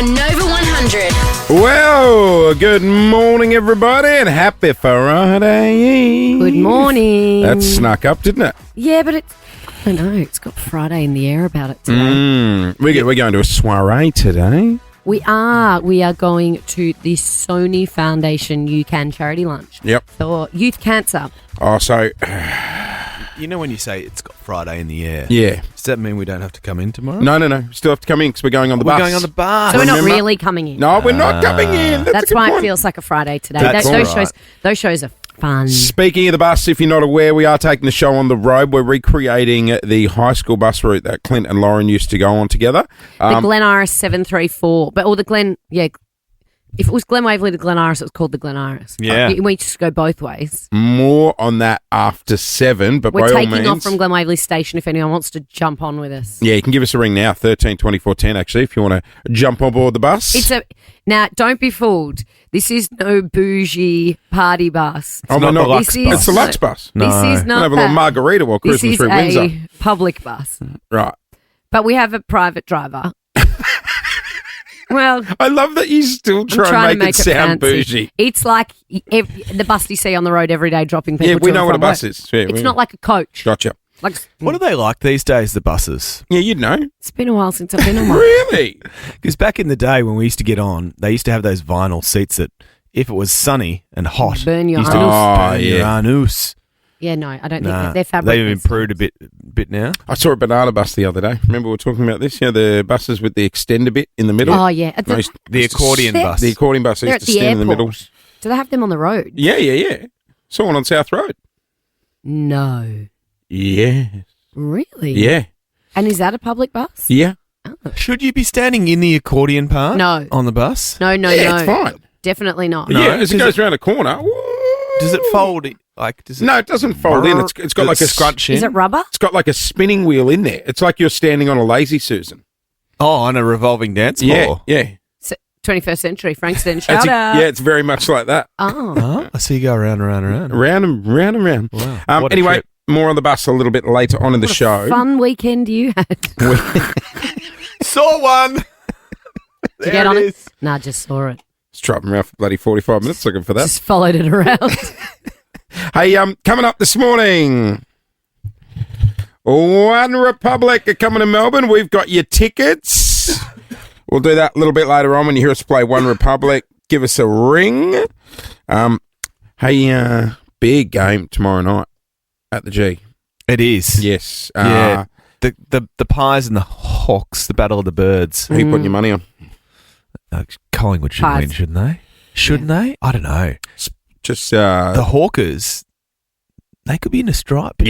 on Nova 100. Well, good morning, everybody, and happy Friday. Good morning. That snuck up, didn't it? Yeah, but I don't know. It's got Friday in the air about it today. We're going to a soiree today. We are. We are going to the Sony Foundation You Can charity lunch. Yep. For youth cancer. Oh, so... You know when you say it's got Friday in the air? Yeah. Does that mean we don't have to come in tomorrow? No. Still have to come in because we're going on the bus. We're going on the bus. So we're not Remember? really coming in. No, we're not coming in. That's a good why point. it feels like a Friday today. That's those all right. those shows are fun. Speaking of the bus, if you're not aware, we are taking the show on the road. We're recreating the high school bus route that Clint and Lauren used to go on together. The Glen Iris 734. If it was Glen Waverley to Glen Iris, it was called the Glen Iris. Yeah. We just go both ways. More on that after 7, but We're by all taking means... off from Glen Waverley Station if anyone wants to jump on with us. Yeah, you can give us a ring now, 13 24 10, actually, if you want to jump on board the bus. Now, don't be fooled. This is no bougie party bus. Oh, not no, the Lux bus. It's a Lux bus. This is We'll not have a little that. margarita while This cruising is through Windsor. a public bus. Right. But we have a private driver. Well, I love that you still I'm try trying and make it sound fancy. bougie. It's like the bus you see on the road every day dropping people Yeah, to we and know what a from bus work. is. Yeah, It's not like a coach. Gotcha. Like What are they like these days, the buses? Yeah, you'd know. It's been a while since I've been on one. Really? Because back in the day when we used to get on, they used to have those vinyl seats that, if it was sunny and hot, Burn your used to anus. burn your yeah. anus. Yeah, no, I don't Nah, think they're fabric. they've improved a bit now. I saw a banana bus the other day. Remember we were talking about this? Yeah, the buses with the extender bit in the middle. Oh, yeah. The accordion They're- bus. The accordion bus They're used at to the stand in the airport. middle. Do they have them on the road? Yeah. Saw one on South Road. No. Yeah. Really? Yeah. And is that a public bus? Yeah. Oh. Should you be standing in the accordion part? No. On the bus? No, Yeah, it's fine. Definitely not. No, yeah, as it does goes around a corner. Does it fold? Does it? No, it doesn't fold in. It's got like a scrunch in. Is it rubber? It's got like a spinning wheel in there. It's like you're standing on a lazy Susan. Oh, on a revolving dance floor. Yeah. 21st century Frankston. It's Shout out. yeah, it's very much like that. Oh. Oh, I see you go around. Round and round. Wow. What a Anyway, trip. more on the bus a little bit later on in the What a show. fun weekend you had. Saw one. Did you There get on it it? is. Nah, just saw it. Just driving around for bloody 45 minutes looking for that. Just followed it around. Hey, coming up this morning, One Republic are coming to Melbourne. We've got your tickets. We'll do that a little bit later on when you hear us play One Republic. Give us a ring. Hey, big game tomorrow night at the G. It is. Yes. Yeah. The Pies and the Hawks, the Battle of the Birds. Who you putting your money on? Collingwood should Pies. win, shouldn't they? Shouldn't they? I don't know. Just The Hawkers, they could be in a stripe. if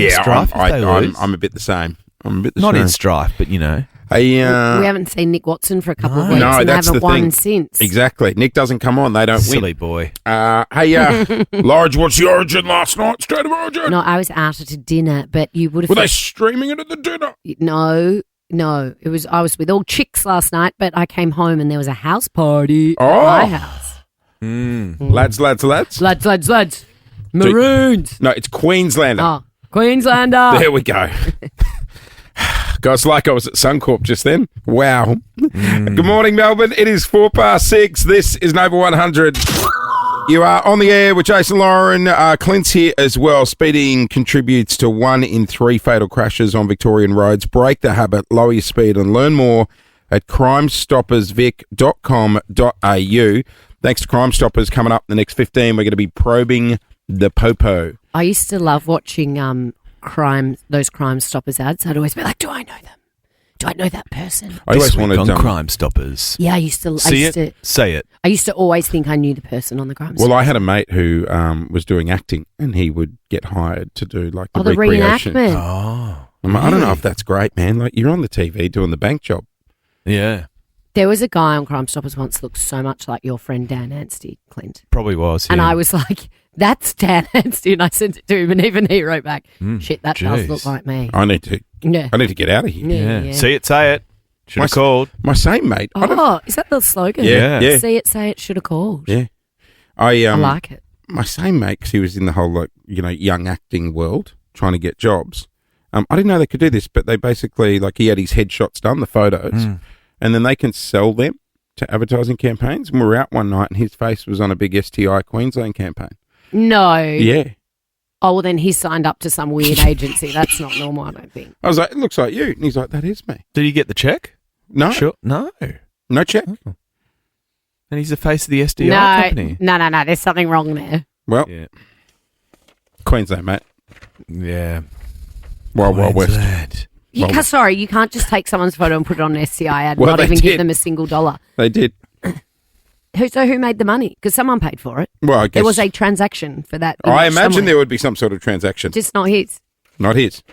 they lose. I'm a bit the same. I'm a bit the Not same. in strife, but you know. Hey, We haven't seen Nick Watson for a couple of No. weeks No, and that's haven't the won thing. since. Exactly. Nick doesn't come on. They don't Silly win. boy. Hey, Large, what's the origin last night? State of origin. No, I was out at a dinner, but you would have... Were they streaming it at the dinner? No. It was. I was with all chicks last night, but I came home and there was a house party Oh. at my house. Lads. Lads. Maroons. No, it's Queenslander. Oh, Queenslander. There we go. Guys, like I was at Suncorp just then. Wow. Good morning, Melbourne. It is 6:04. This is Nova 100. You are on the air with Jason Lauren. Clint's here as well. Speeding contributes to 1 in 3 fatal crashes on Victorian roads. Break the habit, lower your speed, and learn more at crimestoppersvic.com.au. Thanks to Crime Stoppers. Coming up in the next 15, we're going to be probing the popo. I used to love watching those Crime Stoppers ads. I'd always be like, do I know them? Do I know that person? I always This week wanted on Crime Stoppers. Yeah, I used to. See it? Say it. I used to always think I knew the person on the Crime Well, Stoppers. I had a mate who was doing acting, and he would get hired to do like the the recreation. reenactment. Oh. I'm like, I don't know if that's great, man. Like you're on the TV doing the bank job. Yeah. There was a guy on Crime Stoppers once that looked so much like your friend Dan Anstey, Clint. Probably was. And yeah. I was like, that's Dan Anstey. And I sent it to him, and even he wrote back, shit, that does jeez. look like me. I need to Yeah. get out of here. Yeah. See it, say it. Should have called. My same mate. I don't- Oh, is that the slogan? Yeah, yeah. See it, say it, should have called. Yeah. I I like it. my same mate, because he was in the whole young acting world trying to get jobs. I didn't know they could do this, but they basically he had his headshots done, the photos, and then they can sell them to advertising campaigns. And we were out one night and his face was on a big STI Queensland campaign. No. Yeah. Oh, well, then he signed up to some weird agency. That's not normal, I don't think. I was like, it looks like you. And he's like, that is me. Did you get the check? No. Sure. No. No check. Oh. And he's the face of the SDI No, company. no. There's something wrong there. Well, Yeah. Queensland, mate. Yeah. Wild West. Queensland. Sorry, you can't just take someone's photo and put it on an SCI ad and Well, not they even did. give them a single dollar. They did. Who made the money? Because someone paid for it. Well, I guess. There was a transaction for that. I imagine somewhere. there would be some sort of transaction. Just not his. Not his.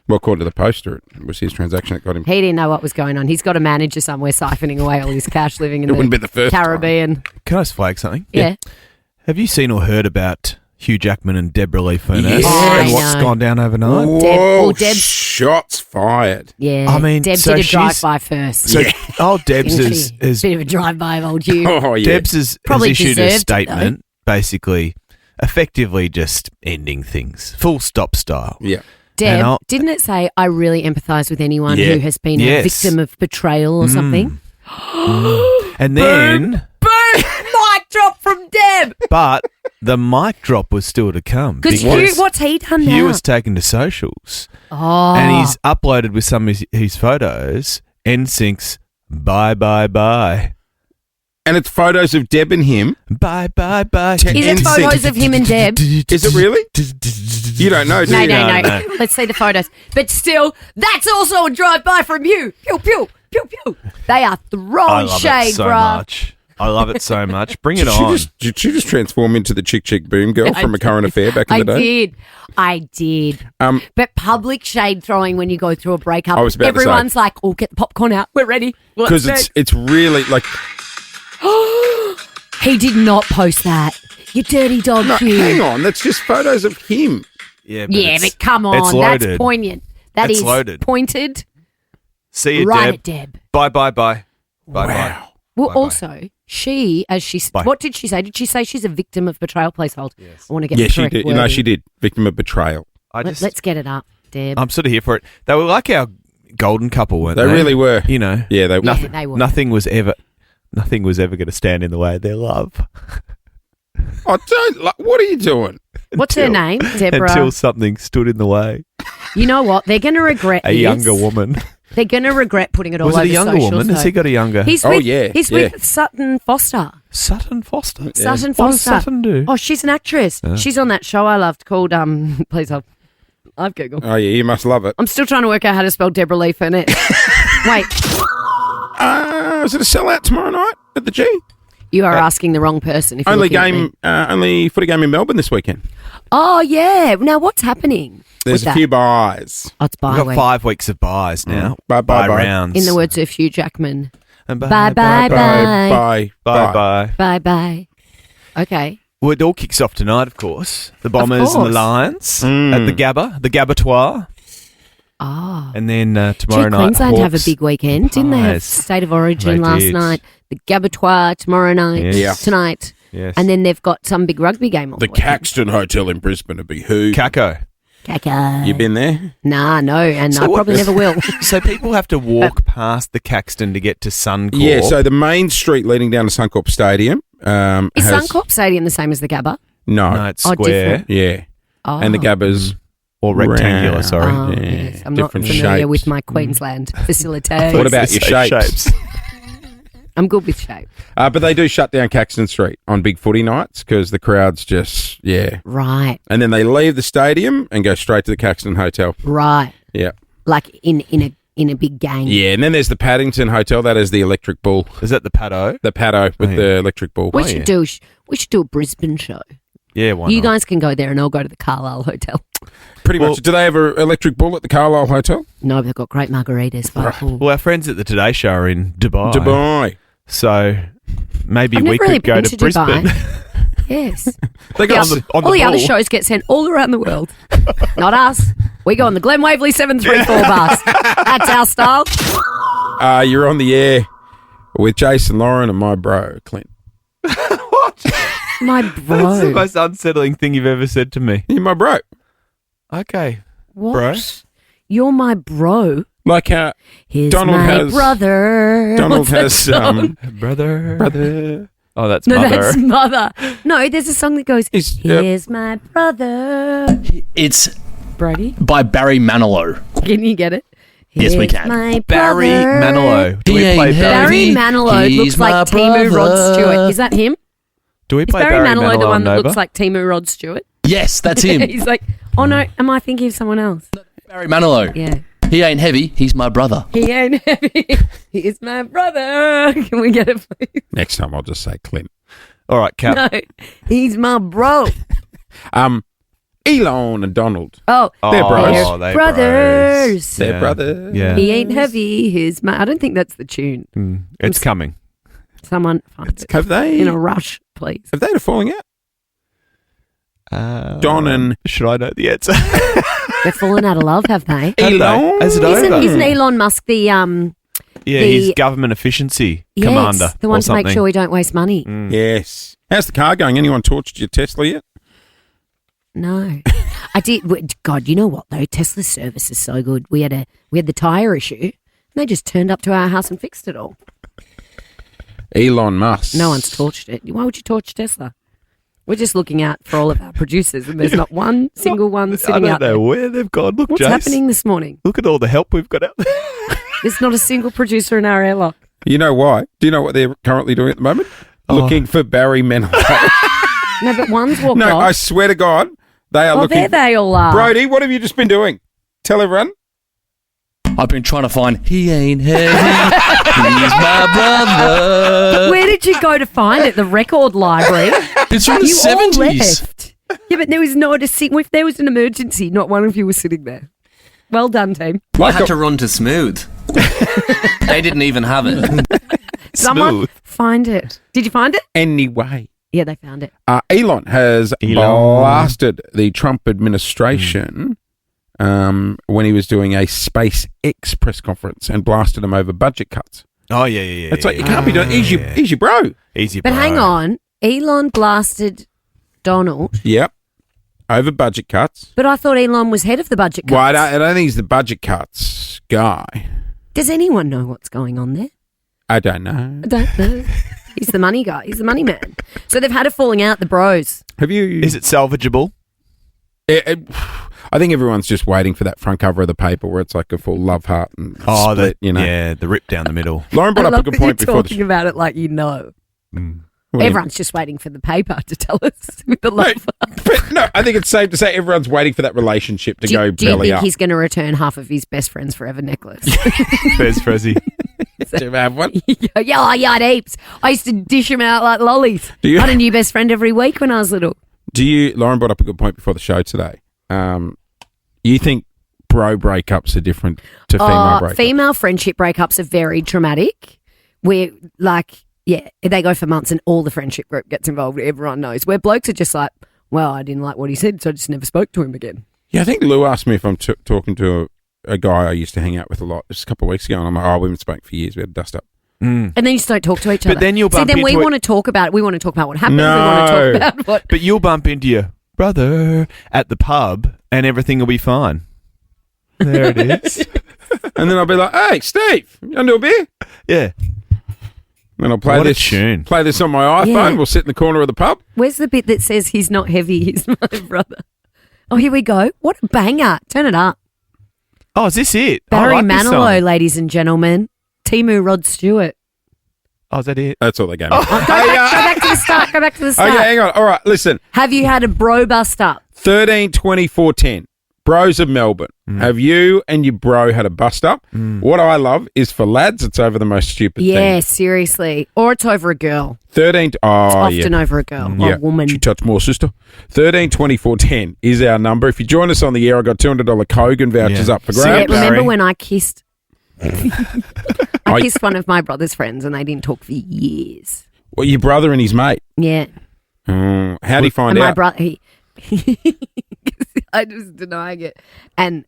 Well, according to the poster, it was his transaction that got him. He didn't know what was going on. He's got a manager somewhere siphoning away all his cash living in It wouldn't be the first time. Caribbean. Can I just flag something? Yeah. Have you seen or heard about Hugh Jackman and Deborah Lee Furness Yes. and what's I know. gone down overnight? Whoa, Deb's- shots fired. Yeah. I mean, Deb so did a she's- drive-by first. So, Debs Didn't is, she? is Bit of a drive-by of old Hugh. Oh, yeah. Debs has Probably issued deserved a it, statement, basically, effectively just ending things, full stop style. Yeah. Deb, And didn't it say, I really empathise with anyone Yeah. who has been a Yes. victim of betrayal or something? And then, Boom! Mic drop from Deb! but the mic drop was still to come Because Hugh, what's he done now? Hugh was taken to socials oh. and he's uploaded with some of his photos NSYNC's Bye Bye Bye. And it's photos of Deb and him. Bye Bye Bye. To Is it NSYNC. photos of him and Deb? Is it really? You don't know, do No, you? no. Let's see the photos. But still, that's also a drive-by from you. Pew, pew, pew, pew. They are I throwing love shade, it so bruh. much. I love it so much. Bring it Did she on. did she just transform into the Chick Boom girl from A Current Affair back in the day? I did. Um, But public shade throwing when you go through a breakup, I was about to say. everyone's like, oh, get the popcorn out. We're ready. Because it's really like, He did not post that. You dirty dog, no, Hugh. hang on, that's just photos of him. Yeah, Yeah, it's- but come it's on. loaded. That's poignant. That It's is loaded. pointed See you, right Deb. at Deb. Bye Bye Bye. Bye Bye. Wow. Well, Bye-bye. also, she, as she, Bye. what did she say? Did she say she's a victim of betrayal? Please hold. Yes. I want to get Yeah, the she correct did. wording. She did. Victim of betrayal. Let's get it up, Deb. I'm sort of here for it. They were like our golden couple, weren't they? They really were. You know, Yeah, they were. Yeah, they were. nothing was ever going to stand in the way of their love. Oh, don't. Like, what are you doing? What's her name? Deborah. Until something stood in the way. You know what? They're going to regret A this. younger woman. They're going to regret putting it all Was over it a younger socials, woman? Has though. he got a younger? He's Oh, with, yeah, He's yeah. with Sutton Foster. Sutton Foster. Sutton What does Foster. Sutton do? Oh, she's an actress. Yeah. She's on that show I loved called Please help. I've Googled. Oh, yeah, you must love it. I'm still trying to work out how to spell Deborah Lee Furness. Wait, Is it a sellout tomorrow night at the G? you are asking the wrong person. If you're Only looking at me. only footy game in Melbourne this weekend. Oh yeah. Now what's happening? There's with a that? few buys. Oh, it's We've bye got week. 5 weeks of buys now. Bye. Buy rounds. In the words of Hugh Jackman. And Bye, bye, Bye. Bye. Bye bye. Bye bye. Okay. Well, it all kicks off tonight, of course. The Bombers and the course. Lions Mm. at the Gabbatoir. Oh. And then Gee, tomorrow night, Queensland have a Hawks. big weekend, didn't they? Have Yes. State of Origin They last did. night, the Gabbatoir tomorrow night, Yes. Yeah. tonight, Yes. and then they've got some big rugby game on. The Caxton Hotel in Brisbane would be who? Caco. Caca. You been there? Nah, no, and So I what- probably never will. So people have to walk past the Caxton to get to Suncorp. Yeah, so the main street leading down to Suncorp Stadium Is has... Suncorp Stadium the same as the Gabba? No. No, it's Oh, square different. Yeah. Oh. And the Gabba's... or rectangular, Round. sorry. Oh, Yeah, yes. I'm not different familiar shapes. with my Queensland facility. What about your Say shapes? I'm good with shape. But they do shut down Caxton Street on big footy nights because the crowd's just, yeah. Right, And then they leave the stadium and go straight to the Caxton Hotel. right. Yeah. Like in a big gang. Yeah, and then there's the Paddington Hotel. That is the Electric Bull. Is that the Paddo? The Paddo with Oh, yeah. the Electric Bull. We Oh, should yeah. we should do a Brisbane show. Yeah, why You not? guys can go there, and I'll go to the Carlisle Hotel. Pretty Well- much. Do they have an Electric Bull at the Carlisle Hotel? No, they've got great margaritas by the pool. Well, our friends at the Today Show are in Dubai. Dubai. So maybe I've we never really could go been to to Brisbane. Dubai. Yes. They got Yeah, on the all the other pool. shows get sent all around the world. Not us. We go on the Glen Waverley 734 bus. That's our style. You're on the air with Jason Lauren and my bro, Clint. My That's the bro. most unsettling thing you've ever said to me. You're my bro. Okay. What? bro. You're my bro. Like how Here's Donald my has- brother. Donald What's that has song? Brother. Oh, that's No, mother. that's mother. No, there's a song that goes, Here's my brother. It's Brody, by Barry Manilow. can you get it? Yes, we Here's can. my Barry brother. Manilow. Do we He play ain't Barry Heavy. Manilow He's looks like my Timu Rod brother. Stewart. Is that him? Do we Is play Barry Manilow the one that Nova? looks like Timu Rod Stewart? Yes, that's him. He's like, oh no, am I thinking of someone else? Barry Manilow. Yeah. He ain't heavy. He's my brother. He ain't heavy. He's my brother. Can we get it, please? Next time I'll just say Clint. All right, Cap. No, he's my bro. Elon and Donald. Oh, They're bros. they're brothers. They're Yeah. brothers. Yeah. He ain't heavy. He's my. I don't think that's the tune. It's coming. Someone find it. Have they? In a rush, please. Have they had a falling out? Don and Should I know the answer? They're fallen out of love, have they? Elon. Is it Isn't, over? isn't Elon Musk the Yeah, the- he's government efficiency yes, commander. the one or to make something. sure we don't waste money? Yes. How's the car going? Anyone torched your Tesla yet? No, I did. God, you know what though? Tesla's service is so good. We had the tire issue. And they just turned up to our house and fixed it all. Elon Musk. No one's torched it. Why would you torch Tesla? We're just looking out for all of our producers, and there's not one single one I sitting don't out know there. where they've gone. Look, What's Jace, happening this morning? Look at all the help we've got out there. There's not a single producer in our airlock. You know why? Do you know what they're currently doing at the moment? Looking for Barry Manilow. No, but one's walked No, off. I swear to God, they are Oh, looking. there they all are. Brody, what have you just been doing? Tell everyone. I've been trying to find. He ain't heavy. He's my brother. Where did you go to find it? The record library? It's from the You all 70s. left. Yeah, but there was no to see. If there was an emergency, not one of you was sitting there. Well done, team. I had to run to Smooth. They didn't even have it. Someone Smooth. find it. Did you find it? Anyway, Yeah, they found it. Elon has blasted the Trump administration when he was doing a SpaceX press conference and blasted him over budget cuts. Oh, yeah. It's like, you can't be doing He's your bro. Easy, But bro. hang on, Elon blasted Donald. Yep. Over budget cuts. But I thought Elon was head of the budget cuts. Well, I don't think he's the budget cuts guy. Does anyone know what's going on there? I don't know. I don't know. He's the money guy. He's the money man. So they've had a falling out, the bros. Have you? Is it salvageable? I think everyone's just waiting for that front cover of the paper where it's like a full love heart and split, Yeah, the rip down the middle. Lauren I brought up a love good that you're point before the talking about it like you know. Well, Everyone's just waiting for the paper to tell us with the love. But no, I think it's safe to say everyone's waiting for that relationship to go Do you belly think up. he's going to return half of his best friend's forever necklace? There's Frezzy. Do you have one? yeah, I had heaps. I used to dish him out like lollies. Do you? I had a new best friend every week when I was little. Lauren brought up a good point before the show today. You think bro breakups are different to female breakups? Female friendship breakups are very traumatic. We're like, yeah, they go for months and all the friendship group gets involved. Everyone knows. Where blokes are just like, well, I didn't like what he said, so I just never spoke to him again. Yeah, I think Lou asked me if I'm talking to a guy I used to hang out with a lot just a couple of weeks ago, and I'm like, oh, we haven't spoken for years. We had to dust up. And then you just don't talk to each But other. then you'll bump then we into it- want to talk about it. We want to talk about what happened. No. We want to talk about what. But you'll bump into your brother at the pub and everything will be fine. There it is. And then I'll be like, hey, Steve, you want to do a beer? Yeah. And I'll play What a this tune. Play this on my iPhone. Yeah. We'll sit in the corner of the pub. Where's the bit that says he's not heavy, he's my brother? Oh, here we go. What a banger. Turn it up. Oh, is this it? Barry I like this Manilow, song. ladies and gentlemen. Timu Rod Stewart. Oh, is that it? That's all they gave me. Go back to the start. Go back to the start. Okay, hang on. All right, listen. Have you had a bro bust up? 13, 24, 10. Bros of Melbourne. Have you and your bro had a bust up? What I love is for lads, it's over the most stupid Yeah, thing. seriously. Or it's over a girl. 13. It's Oh, often yeah. over a girl or Yeah. a woman. She touched more, sister. 13, 24, 10 is our number. If you join us on the air, I got $200 Kogan vouchers Yeah. up for Yeah, grabs. remember Barry. when I kissed? I I- kissed one of my brother's friends and they didn't talk for years. Well, your brother and his mate. Yeah. How'd he find And my out? brother, he I was denying it. And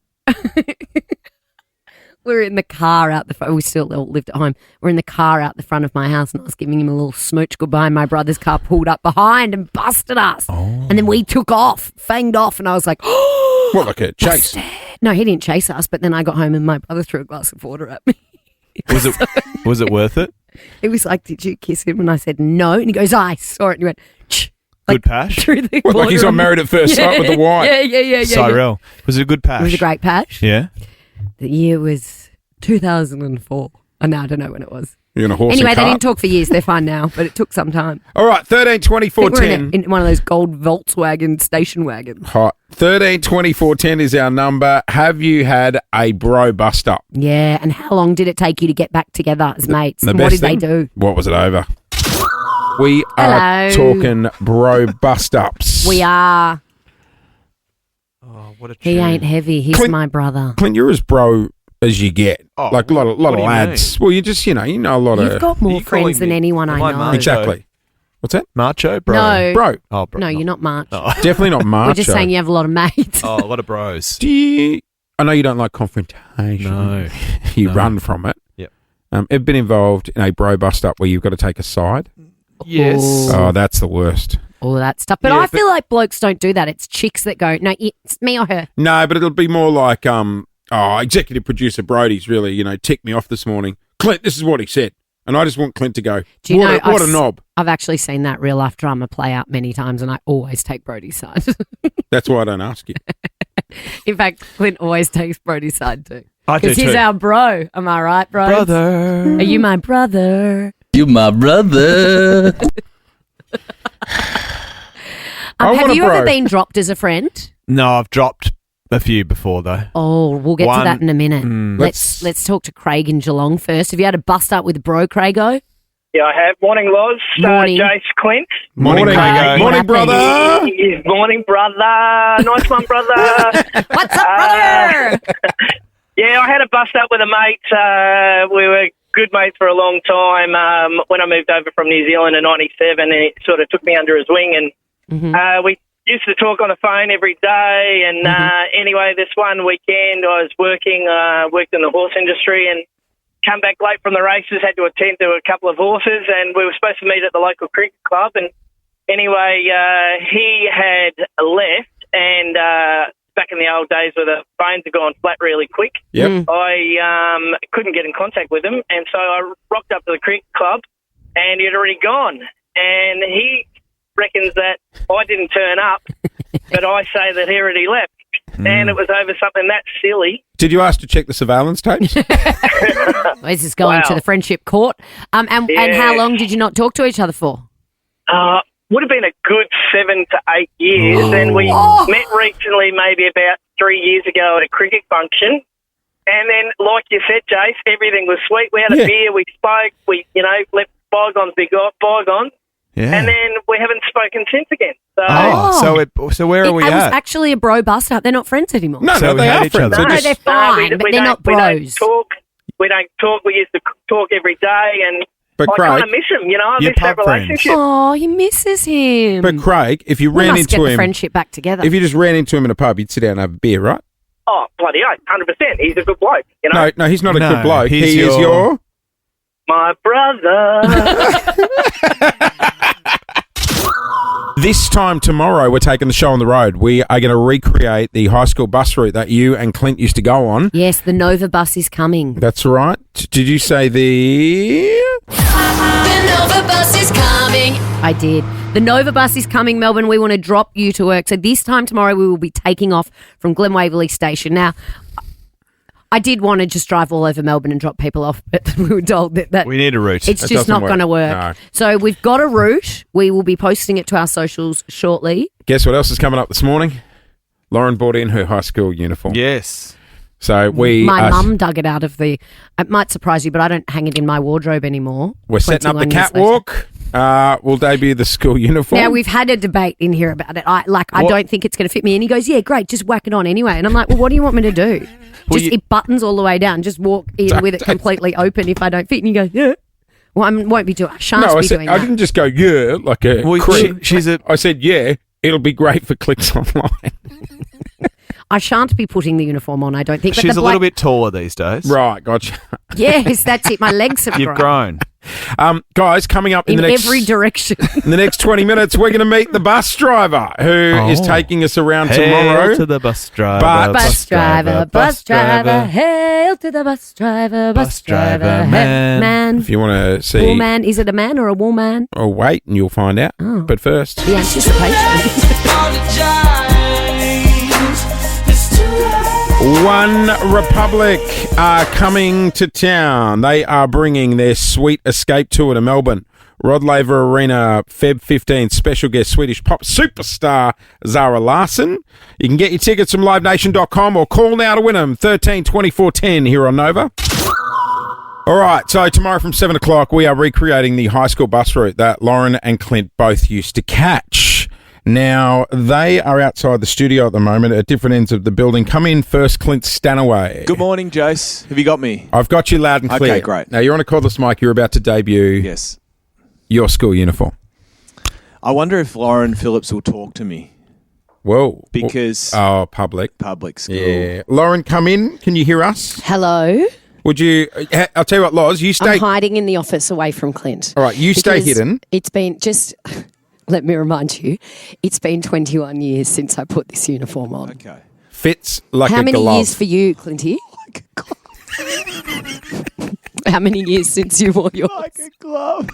we're in the car out the front. We still all lived at home. We're in the car out the front of my house, and I was giving him a little smooch goodbye. And my brother's car pulled up behind and busted us. And then we took off, fanged off, and I was like, oh. What, like a chase? No, he didn't chase us, but then I got home and my brother threw a glass of water at me. Was it worth it? It was like, did you kiss him? And I said, no. And he goes, I saw it. And he went, "Shh." Good pash? Threw the What, like he's water on on me. Married at First Sight with the wine? Yeah. Cyrell. Was it a good pash? It was a great pash. Yeah. The year was 2004. And now I don't know when it was. You're in a horse Anyway, and they cart. didn't talk for years. They're fine now, but it took some time. All right, 13, 24, I think we're 10. in one of those gold Volkswagen station wagons. Hot. 13, 24, 10 is our number. Have you had a bro bust up? Yeah, and how long did it take you to get back together as mates? The And what best did thing? they do? What was it over? We are Hello. talking bro bust ups. We are. Oh, what a He ain't heavy. He's Clint- my brother. Clint, you're as bro as you get. Oh, like a lot of what do you lads. Well, you just, you know a lot You've of. got more you calling friends than me- anyone I am I know. macho? Exactly. What's that? Macho, bro. No. Bro. Oh, bro. No, you're not March. Oh. Definitely not macho. We're just saying you have a lot of mates. Oh, a lot of bros. I know you don't like confrontation. No. You No. run from it. Yep. Ever been involved in a bro bust up where you've got to take a side? Yes. Oh, that's the worst. All that stuff. But Yeah, I feel like blokes don't do that. It's chicks that go, no, it's me or her. No, but it'll be more like, executive producer Brody's really, ticked me off this morning. Clint, this is what he said. And I just want Clint to go, Do you know, what a knob. I've actually seen that real life drama play out many times, and I always take Brody's side. That's why I don't ask you. In fact, Clint always takes Brody's side too. I do Because he's too. our bro. Am I right, bro? Brother. Are you my brother? You my brother. I want Have a you bro. ever been dropped as a friend? No, I've dropped a few before though. Oh, we'll get to One- that in a minute. let's- Let's talk to Craig in Geelong first. Have you had a bust up with bro, Craigo? Yeah, I have. Morning, Loz. Morning. Jace, Clint. Morning, Craigo. Morning, What brother. Yes, morning, brother. Nice one, brother. What's up, brother? Yeah, I had a bust up with a mate. We were good mates for a long time. When I moved over from New Zealand in '97, he sort of took me under his wing, and we used to talk on the phone every day. And anyway, this one weekend I was worked in the horse industry and come back late from the races, had to attend to a couple of horses, and we were supposed to meet at the local cricket club. And anyway, he had left, and back in the old days where the phones had gone flat really quick, Yep. I couldn't get in contact with him, and so I rocked up to the cricket club, and he had already gone. And he reckons that I didn't turn up, but I say that he already left. And it was over something that silly. Did you ask to check the surveillance tapes? This is going to Wow. the friendship court. And how Yeah. long did you not talk to each other for? Would have been a good 7 to 8 years, and we met recently, maybe about 3 years ago at a cricket function. And then, like you said, Jace, everything was sweet. We had a Yeah. beer, we spoke, we, let bygones be bygones, Yeah. and then we haven't spoken since again. So, So where are we It was at? actually a bro bust up. They're not friends anymore. No, So no, we they hate are each friends. other. They're No, just- they're fine, but they're not We don't bros. talk. We don't talk. We used to talk every day, and But I Craig- kind of miss him. I You're miss that pub friends. relationship. Oh, he misses him. But Craig, if you we ran must get into the him, friendship back together. if you just ran into him in a pub, you'd sit down and have a beer, right? Oh, bloody oath, 100%. He's a good bloke. No, he's not a No, good bloke. he's He is your. My brother. This time tomorrow, we're taking the show on the road. We are going to recreate the high school bus route that you and Clint used to go on. Yes, the Nova bus is coming. That's right. Did you say the? The Nova bus is coming. I did. The Nova bus is coming, Melbourne. We want to drop you to work. So this time tomorrow, we will be taking off from Glen Waverley Station. Now, I did want to just drive all over Melbourne and drop people off, but we were told that We need a route. it's That just doesn't not going to work. No. So we've got a route. We will be posting it to our socials shortly. Guess what else is coming up this morning? Lauren bought in her high school uniform. Yes. So we My are, mum dug it out of the. It might surprise you, but I don't hang it in my wardrobe anymore. we're setting up the 21 years later. catwalk. We'll debut the school uniform. Now we've had a debate in here about it. I What? don't think it's going to fit me, and he goes, "Yeah, great, just whack it on anyway." And I'm like, "Well, what do you want me to do? Well, Just you- it buttons all the way down. Just walk in with it completely open if I don't fit." And he goes, "Yeah." Well, I won't be doing. I shan't no, I be said doing I that. didn't just go yeah like a Well, creep. she's a. I said yeah. It'll be great for clicks online. I shan't be putting the uniform on. I don't think. But She's the a little black- bit taller these days. Right, gotcha. Yes, that's it. My legs have You've grown. grown. Guys, coming up in In the next every direction. in the next 20 minutes, we're going to meet the bus driver who is taking us around tomorrow. Hail to the bus driver. Bus driver, bus driver, hail to the bus driver, bus driver, man. If you want to see, Woman, is it a man or a woman? oh wait, and you'll find out. But first, The anticipation. One Republic are coming to town. They are bringing their Sweet Escape tour to Melbourne. Rod Laver Arena, Feb 15. Special guest Swedish pop superstar Zara Larsson. You can get your tickets from livenation.com or call now to win them. 13 24 10 here on Nova. All right, so tomorrow from 7 o'clock, we are recreating the high school bus route that Lauren and Clint both used to catch. Now, they are outside the studio at the moment at different ends of the building. Come in first, Clint Stanaway. Good morning, Jace. Have you got me? I've got you loud and clear. Okay, great. Now, you're on a cordless mic. You're about to debut Yes. your school uniform. I wonder if Lauren Phillips will talk to me Whoa. because Oh, public. public school. Yeah. Lauren, come in. Can you hear us? Hello. Would you... I'll tell you what, Loz, you stay... I'm hiding in the office away from Clint. All right, you stay Because hidden. It's been just... Let me remind you, it's been 21 years since I put this uniform on. Okay. Fits like How a many glove. years for you, Clinty? How many years since you wore yours? Like a glove.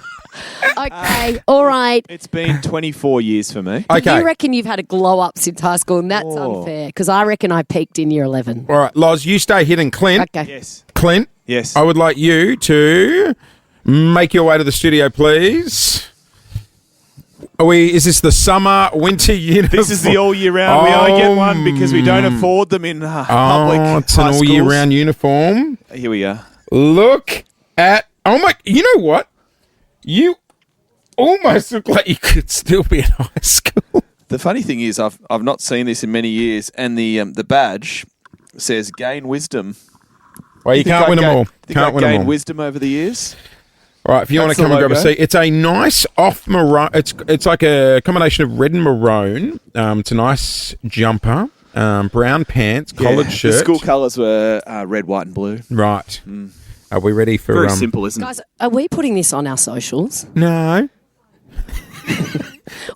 Okay, all right. It's been 24 years for me. Okay. You reckon you've had a glow up since high school, and that's Oh. unfair because I reckon I peaked in year 11. All right, Loz, you stay hidden. Clint, Okay. Yes. Clint, Yes. I would like you to make your way to the studio, please. Is this the summer, winter uniform? This is the all year round. We only get one because we don't afford them in public it's high an all schools. year round uniform. Here we are. Look at... Oh, my... You know what? You almost look like you could still be in high school. The funny thing is, I've not seen this in many years, and the badge says "Gain Wisdom." Well, you can't win them all. Can't win them gained all. wisdom over the years. All right, if you want That's to come the and grab a logo. seat, it's a nice off maroon. It's like a combination of red and maroon. It's a nice jumper, brown pants, collared shirt. The school colours were red, white, and blue. Right. Are we ready for? Very simple, isn't it? Guys, are we putting this on our socials? No.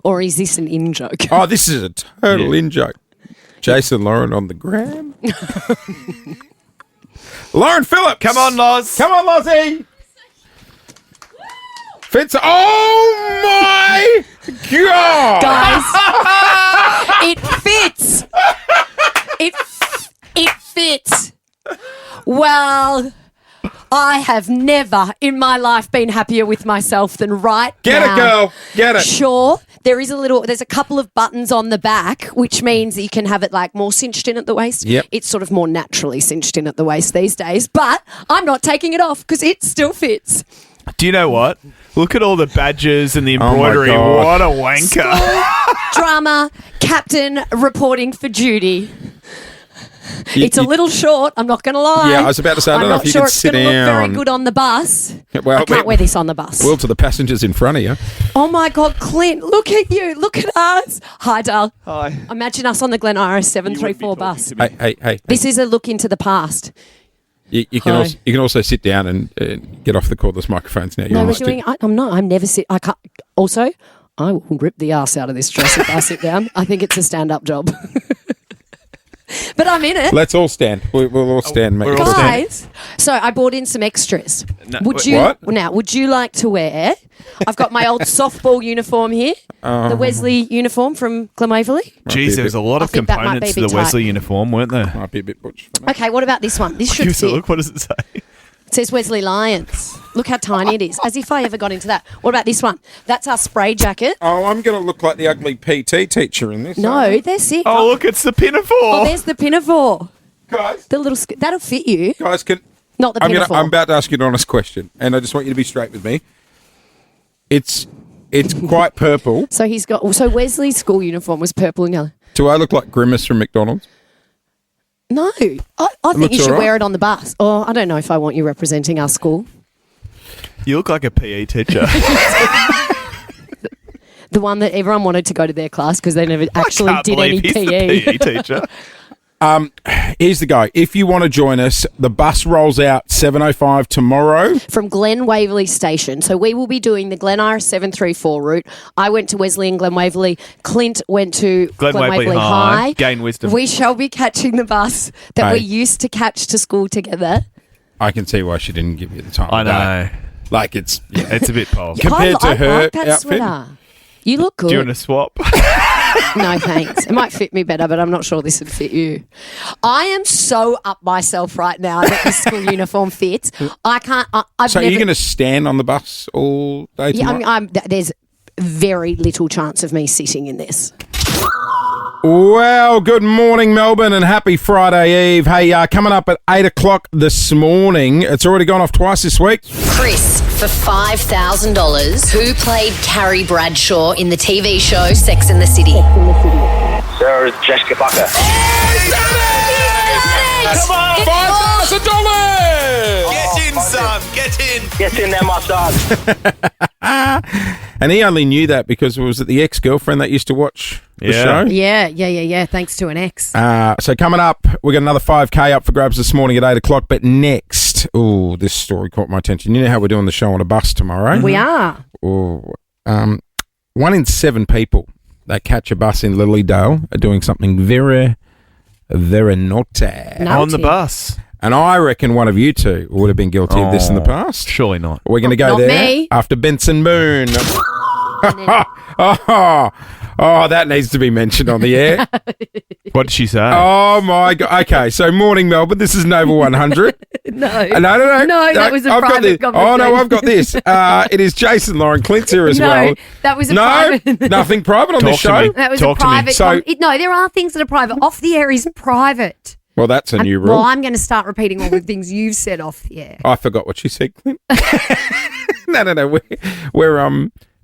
Or is this an in joke? Oh, this is a total in joke. Jason Lauren on the gram. Lauren Phillips. Come on, Loz. Come on, Lozzie. Fits. Oh my God. Guys, it fits. It fits. Well, I have never in my life been happier with myself than right Get now. it, girl. Get it. Sure, there's a couple of buttons on the back, which means that you can have it like more cinched in at the waist. Yep. It's sort of more naturally cinched in at the waist these days, but I'm not taking it off because it still fits. Do you know what? Look at all the badges and the my embroidery. God. What a wanker. Drama, captain reporting for duty. You- It's a you- little short, I'm not going to lie. Yeah, I was about to say, I don't I'm know not if you sure could it's sit going to look very down. good on the bus. Well, I can't wear this on the bus. Well, to the passengers in front of you. Oh my God, Clint, look at you. Look at us. Hi, Dal. Hi. Imagine us on the Glen Iris You wouldn't be 734 talking bus. to me. Hey. This is a look into the past. You Hi. can also sit down and get off the cordless microphones now. You're No, on we're the stu- doing. I'm not. I'm never sit. I can't. Also, I will rip the ass out of this dress if I sit down. I think it's a stand-up job. But I'm in it. Let's all stand. We'll all stand, mate. we're all standing. Guys, so I bought in some extras. No, would you what? now? Would you like to wear? I've got my old softball uniform here, the Wesley uniform from Glen Waverley. Jeez, there was a lot I of think that might components be to a the bit Wesley tight. uniform, weren't there? Might be a bit butch. For me. Okay, what about this one? This should Give us a fit. look. What does it say? It says Wesley Lions. Look how tiny it is. As if I ever got into that. What about this one? That's our spray jacket. Oh, I'm going to look like the ugly PT teacher in this. No, they're sick. Oh, look, it's the pinafore. Oh, there's the pinafore. Guys, The little that'll fit you. guys, Not the I'm pinafore. I'm about to ask you an honest question, and I just want you to be straight with me. It's quite purple. So he's got. So Wesley's school uniform was purple and yellow. Do I look like Grimace from McDonald's? No, I think looks you should all right. wear it on the bus. Or I don't know if I want you representing our school. You look like a PE teacher. The one that everyone wanted to go to their class because they never actually I can't did any believe he's PE. the PE teacher. Here's the go. If you want to join us, the bus rolls out 7:05 tomorrow. From Glen Waverley Station. So we will be doing the Glen Iris 734 route. I went to Wesley and Glen Waverley. Clint went to Glen Waverley High. Gain wisdom. We shall be catching the bus that Hey. we used to catch to school together. I can see why she didn't give you the time. I of day. know. Like it's It's a bit pole. compared to her like that outfit. sweater. You look good. Do you want to swap? No, thanks. It might fit me better, but I'm not sure this would fit you. I am so up myself right now that the school uniform fits. I can't. I've So never. you're going to stand on the bus all day Yeah, tomorrow? there's very little chance of me sitting in this. Well, good morning, Melbourne, and happy Friday Eve. Hey, coming up at 8 o'clock this morning. It's already gone off twice this week. Chris for $5,000. Who played Carrie Bradshaw in the TV show Sex and the City? Sarah's Jessica Bucker. Come on, $5,000! Get in, son. Get in. Get in there, my son. And he only knew that because was it the ex-girlfriend that used to watch the Yeah. show? Yeah. Thanks to an ex. So coming up, we got another 5K up for grabs this morning at 8 o'clock. But next, this story caught my attention. You know how we're doing the show on a bus tomorrow? We are. 1 in 7 people that catch a bus in Lilydale are doing something very, very naughty. On the bus. And I reckon one of you two would have been guilty of this in the past. Surely not. We're going to go Not there me. after Benson Moon. That needs to be mentioned on the air. What did she say? Oh, my God. Okay, so morning, Melbourne. This is Nova 100. No. No. No, that was a I've got private this. Oh, no, conversation. I've got this. It is Jason Lauren Clint's here as No, well. that was a No, private. nothing private on this Talk to show. me. That was Talk a to me. private. So- No, there are things that are private. Off the air is private. Well, that's a new rule. Well, I'm going to start repeating all the things you've said off the air. I forgot what she said, Clint. No.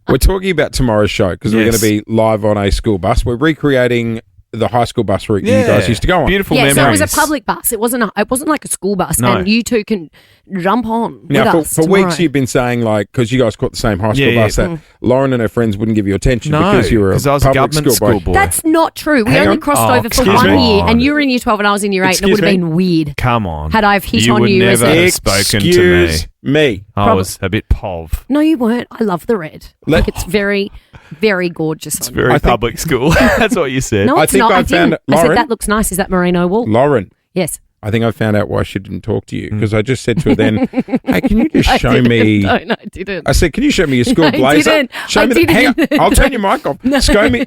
We're talking about tomorrow's show because we're going Yes. to be live on a school bus. We're recreating the high school bus route you guys used to go on. Beautiful Yeah, memories. so it was a public bus. It wasn't like a school bus, No. and you two can jump on Now, with for, us for tomorrow. weeks you've been saying, like, because you guys caught the same high school Yeah, bus, yeah. that Lauren and her friends wouldn't give you attention No, because you were a 'cause I was a public government school school boy. boy. That's not true. We Hang only on. crossed Oh, over for excuse 1 me. year, and you were in year 12 and I was in year 8, and it Excuse would have me? been weird. Come on. Had I have hit you on would you as never a- have spoken to Excuse me. me. I was a bit pov. No, you weren't. I love the red. I Let- think it's very, very gorgeous. It's on very I think- public school. That's what you said. you. No, I it's think not. I I found didn't. it. I said Lauren? that looks nice. Is that merino wool? Lauren, Yes. I think I found out why she didn't talk to you because I just said to her then, hey, can you just show me... No, I didn't. I said, can you show me your school I blazer? didn't. Show I me hang on, didn't. I'll turn your mic off.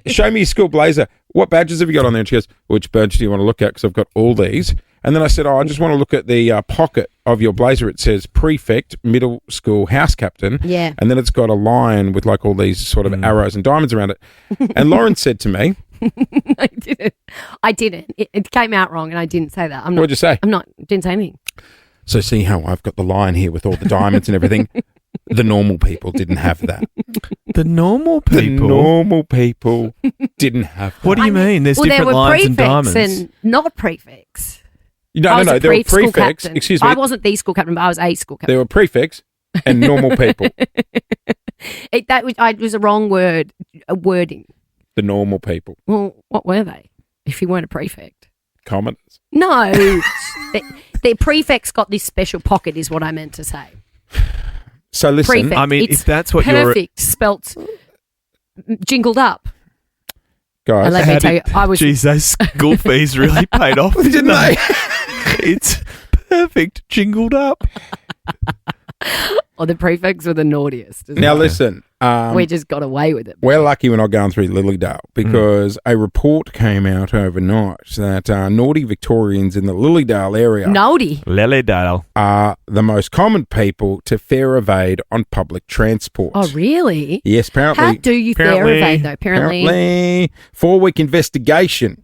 Show me your school blazer. What badges have you got on there? And she goes, which badge do you want to look at? Because I've got all these. And then I said, I just want to look at the pocket of your blazer. It says prefect, middle school house captain. Yeah. And then it's got a line with like all these sort of arrows and diamonds around it. And Lauren said to me, I didn't. I didn't. It came out wrong, and I didn't say that. I'm not. what'd you say? I'm not. Didn't say anything. So see how I've got the line here with all the diamonds and everything? The normal people didn't have that. The normal The people. normal people didn't have that. What do you mean? There's Well, there different were lines and prefects diamonds. and not prefects. No, I was a there were pre-school prefects. captain. Excuse me. I wasn't the school captain, but I was a school captain. There were prefects and normal people. It was a wrong word. A wording. The normal people. Well, what were they? If you weren't a prefect. Commoners. No. the prefects got this special pocket, is what I meant to say. So listen, Prefect. I mean, It's if that's what you're... perfect, spelt jingled up. guys. And let me tell you, I was. Geez, those school fees really paid off, didn't they? It's perfect, jingled up. Oh, the prefects were the naughtiest. isn't Now it? listen, We just got away with it. we're lucky we're not going through Lilydale because a report came out overnight that naughty Victorians in the Lilydale area Naughty. Lilydale. are the most common people to fare evade on public transport. Oh, really? Yes, apparently. How do you fare apparently- evade, though? Apparently. 4-week investigation.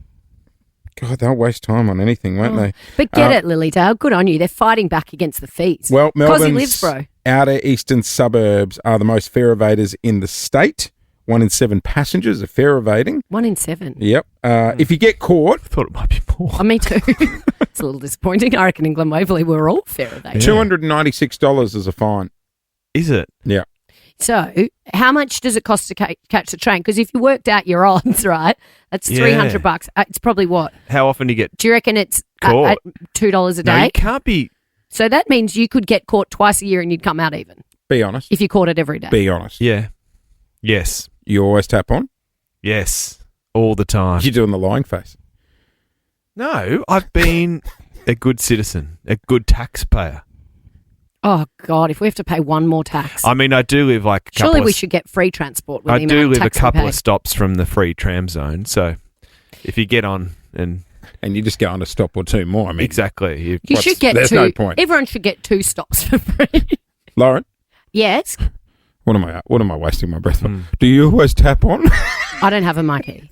God, they'll waste time on anything, won't they? But get it, Lilydale. Good on you. They're fighting back against the fees. Well, Because he Melbourne's lives, bro. outer eastern suburbs are the most fare evaders in the state. 1 in 7 passengers are fare evading. 1 in 7. Yep. If you get caught, Thought it might be more. Oh, me too. It's a little disappointing. I reckon in Glen Waverley we're all fare evading. $296 is a fine. Is it? Yeah. So, how much does it cost to catch the train? Because if you worked out your odds, right, that's Yeah. $300. It's probably what? How often do you get Do you reckon it's caught? at $2 a No, day? you can't be. So that means you could get caught twice a year and you'd come out even Be honest. if you caught it every day. Be honest. Yeah. Yes. You always tap on? Yes. All the time. You're doing the lying face. No, I've been a good citizen, a good taxpayer. Oh, God, if we have to pay one more tax. I mean, I do live like a couple Surely of, we should get free transport with I the do amount of live a tax we couple pay. of stops from the free tram zone, so if you get on and And you just go on a stop or two more. I mean, exactly, You What's- should get there's two. no point. Everyone should get 2 stops for free. Lauren, Yes. what am I wasting my breath Hmm. on? Do you always tap on? I don't have a monkey.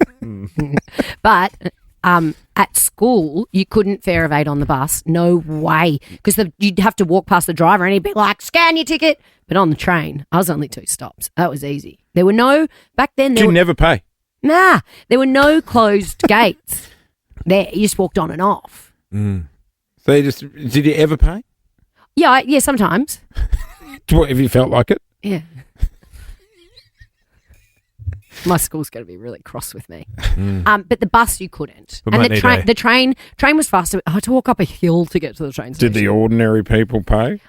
But at school, you couldn't fare evade on the bus. No way. Because you'd have to walk past the driver and he'd be like, scan your ticket. But on the train, I was only 2 stops. That was easy. There were no, back then, Do there you were, never pay? there were no closed gates. There, you just walked on and off. So did you ever pay? Yeah, sometimes. Have you felt like it? Yeah. My school's going to be really cross with me. But the bus you couldn't. We And might the need train was faster. I had to walk up a hill to get to the train station. Did the ordinary people pay?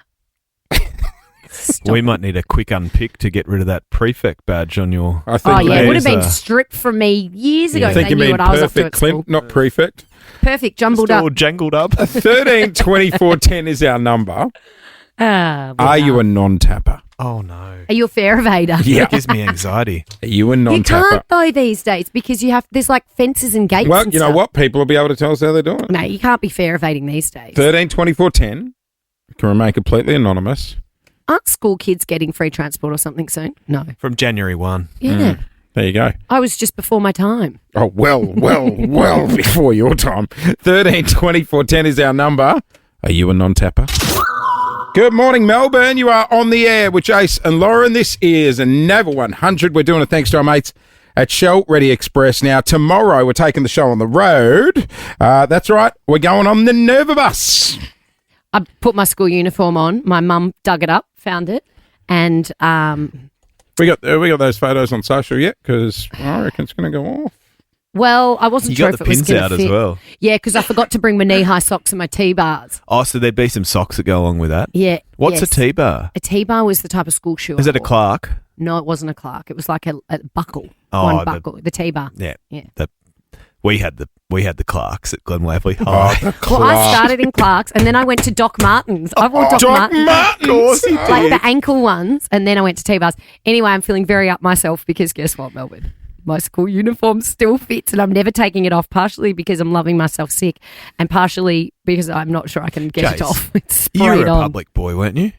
we might need a quick unpick to get rid of that prefect badge on your. I think Oh, yeah. It would have been Laser. stripped from me years ago I if think they you knew mean what I was up to at perfect, school. Clint, not prefect. Perfect, jumbled All up. jangled up. 13 24 10 is our number. Are you a non-tapper? Oh no! Are you a fare evader? Yeah. It gives me anxiety. Are you a You non-tapper? can't though these days because there's like fences and gates. Well, and you know stuff. what? People will be able to tell us how they're doing it. No, you can't be fare evading these days. 13 24 10 can remain completely anonymous. Aren't school kids getting free transport or something soon? No. From January 1. Yeah. There you go. I was just before my time. Oh, well before your time. 13 24 10 is our number. Are you a non-tapper? Good morning, Melbourne. You are on the air with Jace and Lauren. This is a Nova 100. We're doing it thanks to our mates at Shell Ready Express. Now, tomorrow we're taking the show on the road. That's right. We're going on the Nova bus. I put my school uniform on. My mum dug it up, found it, and We got those photos on social yet? Because I reckon it's going to go off. well, I wasn't You sure got if the it was pins going out to as fit. well. Yeah, because I forgot to bring my knee-high socks and my T-bars. Oh, so there'd be some socks that go along with that. Yeah. What's yes. a T-bar? A T-bar was the type of school shoe. Is I it a wore. Clark? No, it wasn't a Clark. It was like a buckle. Oh, One the- buckle. The T-bar. Yeah. Yeah. We had the Clarks at Glen Waverley Oh, High. Well, I started in Clark's and then I went to Doc Martens. I wore Doc, Martens. Martens. Of course he Like the ankle ones, and then I went to T-bars. Anyway, I'm feeling very up myself because guess what, Melbourne? My school uniform still fits and I'm never taking it off, partially because I'm loving myself sick and partially because I'm not sure I can get it Jace, off. It's You were sprayed a on. public boy, weren't you?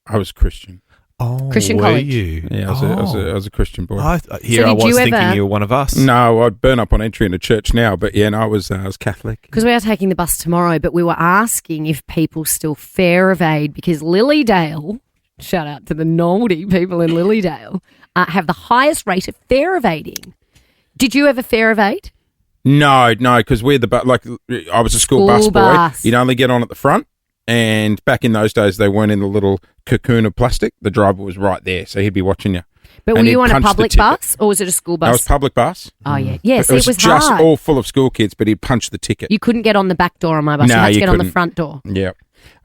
I was Christian. Oh, Christian were college. you? Yeah, I was a Christian boy. I did I was you thinking ever- you were one of us. No, I'd burn up on entry into church now, but yeah, no, I was Catholic. Because we are taking the bus tomorrow, but we were asking if people still fare evade because Lilydale, shout out to the naughty people in Lilydale, have the highest rate of fare evading. Did you ever fare evade? No, because we're I was a school bus School boy. bus. You'd only get on at the front, and back in those days, they weren't in the little cocoon of plastic. The driver was right there, so he'd be watching you. But were And you he'd on a punch the public ticket. bus or was it a school That was bus? public bus. Oh, yeah. Yeah, It see, was it was just hard. all full of school kids, but he'd punch the ticket. You couldn't get on the back door on my bus. No, you had to you get on the couldn't. front door. Yeah.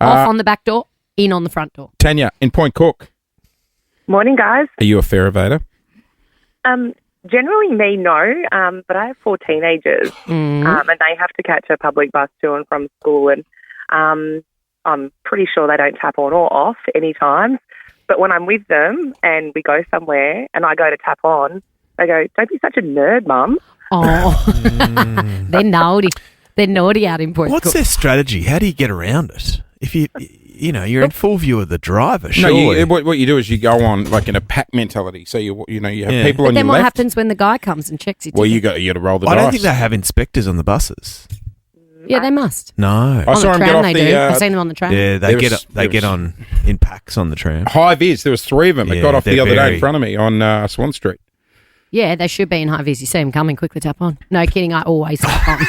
Off on the back door, in on the front door. Tanya, in Point Cook, Morning, guys. are you a fare evader? Generally, me, no, but I have 4 teenagers, and they have to catch a public bus to and from school, and I'm pretty sure they don't tap on or off any time. But when I'm with them and we go somewhere and I go to tap on, they go, "Don't be such a nerd, Mum." Oh, they're naughty. They're naughty out in Point What's Cook. their strategy? How do you get around it? If you're in full view of the driver, No, surely. what you do is you go on like in a pack mentality. So you have Yeah. people But on then your what left. happens when the guy comes and checks your Well, ticket? you got to roll the I dice. don't think they have inspectors on the buses. Yeah, they must. No. I On saw the him get tram off they the, do. I've seen them on the tram. Yeah, they There get was- they there get was- on in packs on the tram. High vis. There was 3 of them that Yeah, got off the they're other day very- in front of me on Swan Street. Yeah, they should be in high vis. You see them coming, quickly tap on. No kidding, I always tap on.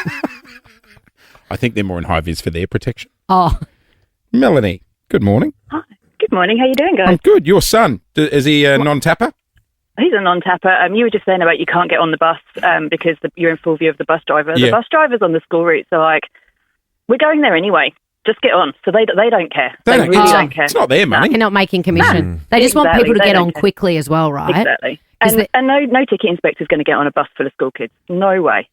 I think they're more in high vis for their protection. Oh, Melanie, good morning. Hi. Good Morning. How you doing, guys? I'm good. Your son, is he a non-tapper? He's a non-tapper. You were just saying about you can't get on the bus because you're in full view of the bus driver. Yeah. The bus driver's on the school route, so like, we're going there anyway. Just get on. So they don't care. They really don't care. It's not their money. They're not making commission. They just want people to They get don't on care. quickly as well, right? Exactly. And no ticket inspector's going to get on a bus full of school kids. No way.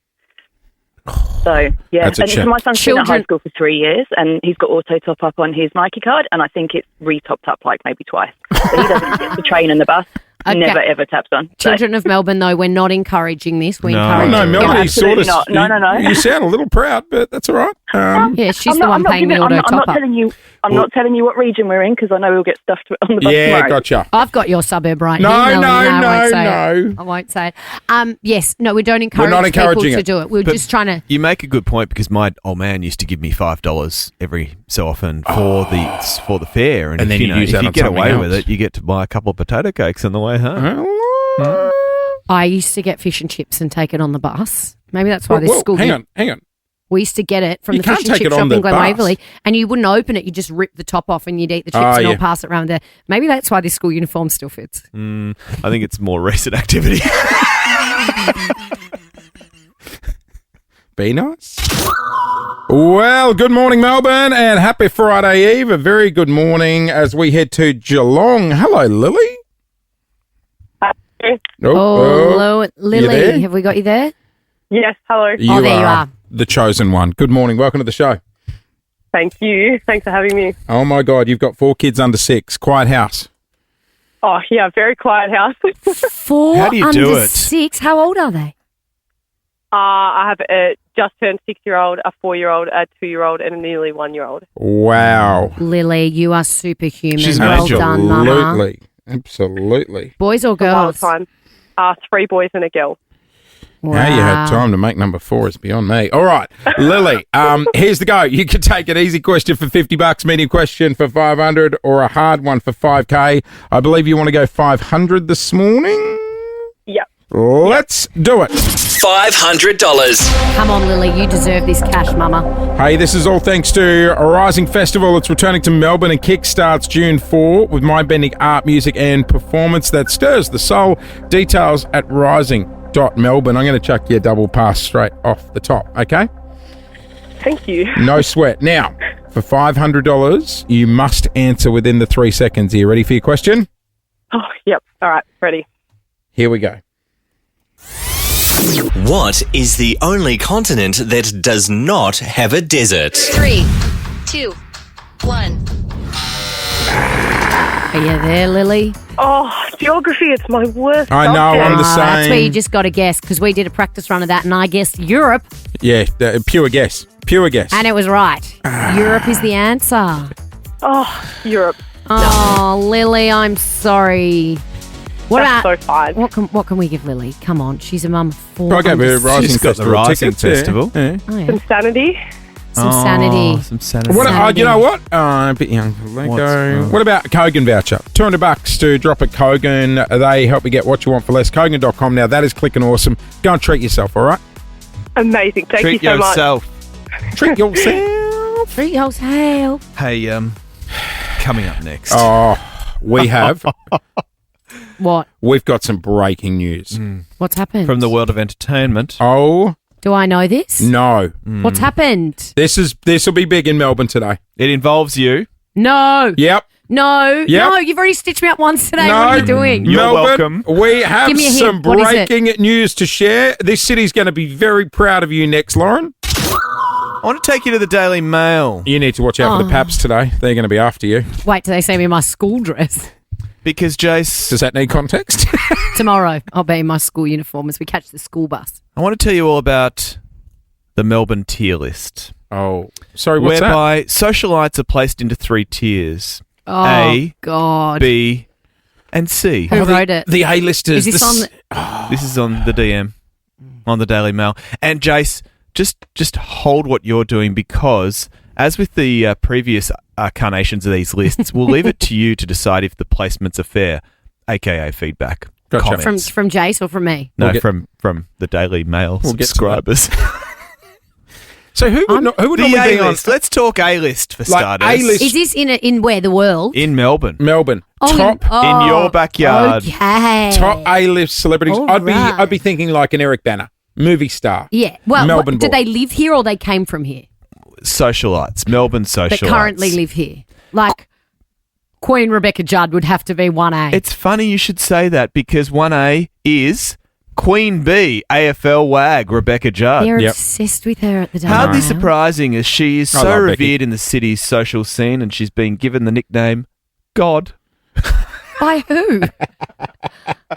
So, yeah. That's a And shame. my son's been at high Children- school for 3 years, and he's got auto top-up on his Nike card, and I think it's re-topped up like maybe twice. So he doesn't get the train and the bus. Okay. Never, ever taps on. So- Children of Melbourne, though, we're not encouraging this. We No. Oh, encourage no, it. Melanie, sort of. absolutely not. No. You sound a little proud, but that's all right. Yeah, she's the I'm one not paying the giving- auto I'm not top-up. telling you. I'm not telling you what region we're in because I know we'll get stuffed on the bus Yeah, tomorrow. gotcha. I've got your suburb right No, here. no, Melanie. I won't no, say no. it. I won't say it. Yes, no, we don't encourage not people encouraging to it. do it. We're But just trying to. You make a good point because my old man used to give me $5 every so often for the fare, and And if, then you you'd know, use if that you on get something away with else. it, you get to buy a couple of potato cakes on the way home. I used to get fish and chips and take it on the bus. Maybe that's why this Well, school. hang on. We used to get it from You the fish can't and take chip it shop on in the Glen bus. Waverley, and you wouldn't open it. You just rip the top off and you'd eat the chips Oh, and yeah. I'll pass it around there. Maybe that's why this school uniform still fits. I think it's more recent activity. Be nice. Well, good morning, Melbourne, and happy Friday Eve. A very good morning as we head to Geelong. Hello, Lily. Hello, there? Lily. Have we got you there? Yes, hello. You there you are. the chosen one. Good morning. Welcome to the show. Thank you. Thanks for having me. Oh, my God. You've got 4 kids under 6. Quiet house. Oh, yeah, very quiet house. 4 How do you under do it? 6. How old are they? I have a just turned 6-year-old, a 4-year-old, a 2-year-old, and a nearly 1-year-old. Wow. Lily, you are superhuman. She's an well angel. done, Mama. Absolutely. Absolutely. Boys or A lot of girls? time. 3 boys and a girl. Wow. How you had time to make number 4 is beyond me. All right, Lily, here's the go. You can take an easy question for $50, medium question for 500, or a hard one for 5K. I believe you want to go 500 this morning. Yep. Let's do it. $500. Come on, Lily. You deserve this cash, Mama. Hey, this is all thanks to a Rising Festival. It's returning to Melbourne and kickstarts June 4 with mind-bending art, music and performance that stirs the soul. Details at rising.melbourne. I'm going to chuck you a double pass straight off the top, okay? Thank you. No sweat. Now, for $500, you must answer within the 3 seconds. Are you ready for your question? Oh, yep. All right, ready. Here we go. What is the only continent that does not have a desert? 3, 2, 1. Are you there, Lily? Oh, geography, it's my worst I know, subject. I'm the That's where you same. just got to guess because we did a practice run of that and I guessed Europe Yeah, pure guess. Pure guess. and it was right. Europe is the answer. Oh, Europe. Oh, Lily, I'm sorry. What That's about so fine. what can we give Lily? Come on, she's a mum of 4. I gave her a Rising She's got the Festival Rising tickets, yeah. Festival. Yeah. Oh, yeah. Some sanity. Some sanity. Some sanity. What, Sanity. you know what? A bit young. Let What's go. wrong? What about Kogan voucher? $200 to drop at Kogan. They help you get what you want for less. Kogan.com. Now, that is clicking awesome. Go and treat yourself, all right? Amazing. Thank Treat you so much. yourself. Treat yourself. Treat yourself. Hey, coming up next. Oh, we have. What? We've got some breaking news. What's happened? From the world of entertainment. Oh, Do I know this? no. What's happened? This will be big in Melbourne today. It involves you. No. Yep. No. Yep. No, you've already stitched me up once today. No. What are you doing? You're Melbourne, welcome. we have Give me a hint. some What is it? breaking news to share. This city's going to be very proud of you next, Lauren. I want to take you to the Daily Mail You need to watch out for the Paps today. They're going to be after you. Wait till they see me in my school dress. because, Jace, Does that need context? Tomorrow, I'll be in my school uniform as we catch the school bus. I want to tell you all about the Melbourne tier list. Oh, sorry, what's that? whereby socialites are placed into 3 tiers. Oh, A, God. B, and C. Who wrote it? The A-listers. Is this on This is on the DM, on the Daily Mail. And Jace, just hold what you're doing because, as with the previous carnations of these lists, we'll leave it to you to decide if the placements are fair, aka feedback. Gotcha. Comments. from Jace or from me? No, We'll get- from the Daily Mail We'll get to subscribers. So who would The normally be on A-list. Let's talk A-list for Like starters. A-list. Is this in where the world? In Melbourne. Melbourne? Oh, Top in your backyard. Okay. top A-list celebrities. All I'd right. be thinking like an Eric Banner, movie star. Yeah. Well, Melbourne did boy. they live here or they came from here? Socialites. Melbourne socialites. That currently live here. Like Queen Rebecca Judd would have to be 1A. It's funny you should say that because 1A is Queen B, AFL WAG, Rebecca Judd. They're obsessed with her at the Daily Hardly Mail. surprising as she is I so love revered Becky. in the city's social scene and she's been given the nickname God. By who?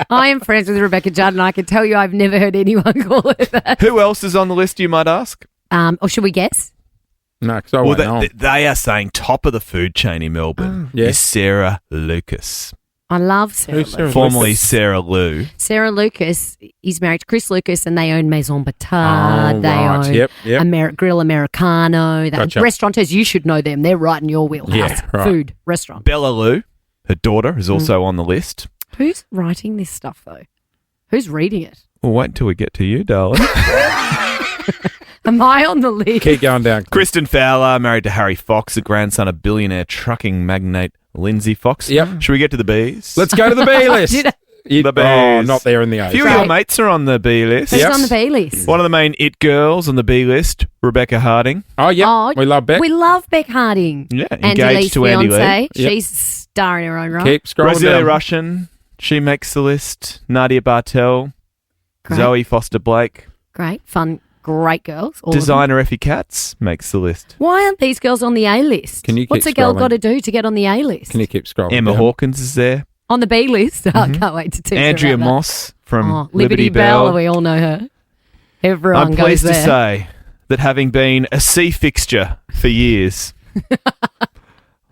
I am friends with Rebecca Judd and I can tell you I've never heard anyone call her that. Who else is on the list, you might ask? Or should we guess? No, because I Well, won't know. they are saying top of the food chain in Melbourne Yeah. is Sarah Lucas, I love Sarah Who's Sarah Lucas. formerly Lucas? Sarah Lou. Sarah Lucas is married to Chris Lucas and they own Maison Batard. Oh, they right. own Yep. Grill Americano. Gotcha. Restaurateurs, you should know them. They're right in your wheelhouse. Yeah, right. Food, restaurant. Bella Lou, her daughter, is also on the list. Who's writing this stuff, though? Who's reading it? We'll wait until we get to you, darling. Am I on the list? Keep going down. Kristen Fowler, married to Harry Fox, the grandson of billionaire trucking magnate Lindsay Fox. Yep. Should we get to the Bs? Let's go to the B list. Did I- The Bs. Oh, not there in the A. A few of your mates are on the B list. Who's Yes. on the B list? One of the main it girls on the B list, Rebecca Harding. Oh, yeah. Oh, we love Beck. We love Beck Harding. Yeah, Andy engaged Lee's to Andy Lee. fiance. Yep. She's a star in her own right. Keep scrolling Rosalie down. Russian, she makes the list. Nadia Bartel, Great. Zoe Foster Blake, Great, fun, great girls. all of them. designer Effie Katz makes the list. Why aren't these girls on the A list? Can you What's a keep girl scrolling? got to do to get on the A list? Can you keep scrolling Emma down? Hawkins is there. On the B list? I can't wait to teach her Andrea about that. Moss from Oh, Liberty Bell. Bell. We all know her. Everyone I'm goes pleased there. to say that having been a C fixture for years,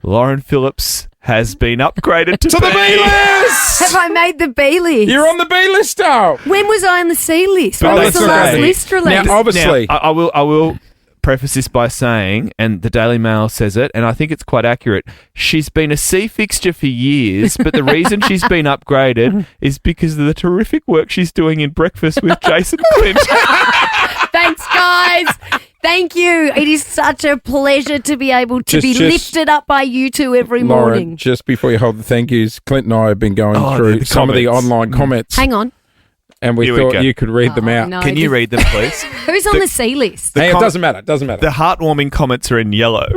Lauren Phillips has been upgraded to To the B list! Have I made the B list? You're on the B list now. When was I on the C list? When Oh, was that's the last okay. list released? Now, obviously, Now, I will preface this by saying, and the Daily Mail says it, and I think it's quite accurate. She's been a C fixture for years, but the reason she's been upgraded is because of the terrific work she's doing in Breakfast with Jason Clint. Thanks, guys. Thank you. It is such a pleasure to be able to be lifted up by you two every Lauren, morning. just before you hold the thank yous, Clint and I have been going Oh, through the some of the comments. online comments, Hang on. and we Here we thought go. you could read them out. No, Can you this- read them, please? Who's on the C list? Hey, it com- doesn't matter. It doesn't matter. The heartwarming comments are in yellow.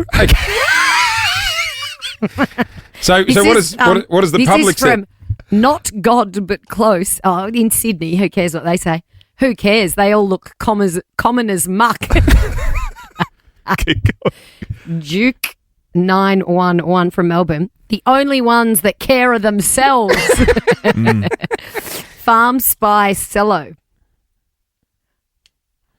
So This what is the this public is say? from not God but close. Oh, in Sydney. Who cares what they say? Who cares? They all look common as muck. Duke 911 from Melbourne. The only ones that care are themselves. Farm Spy Cello.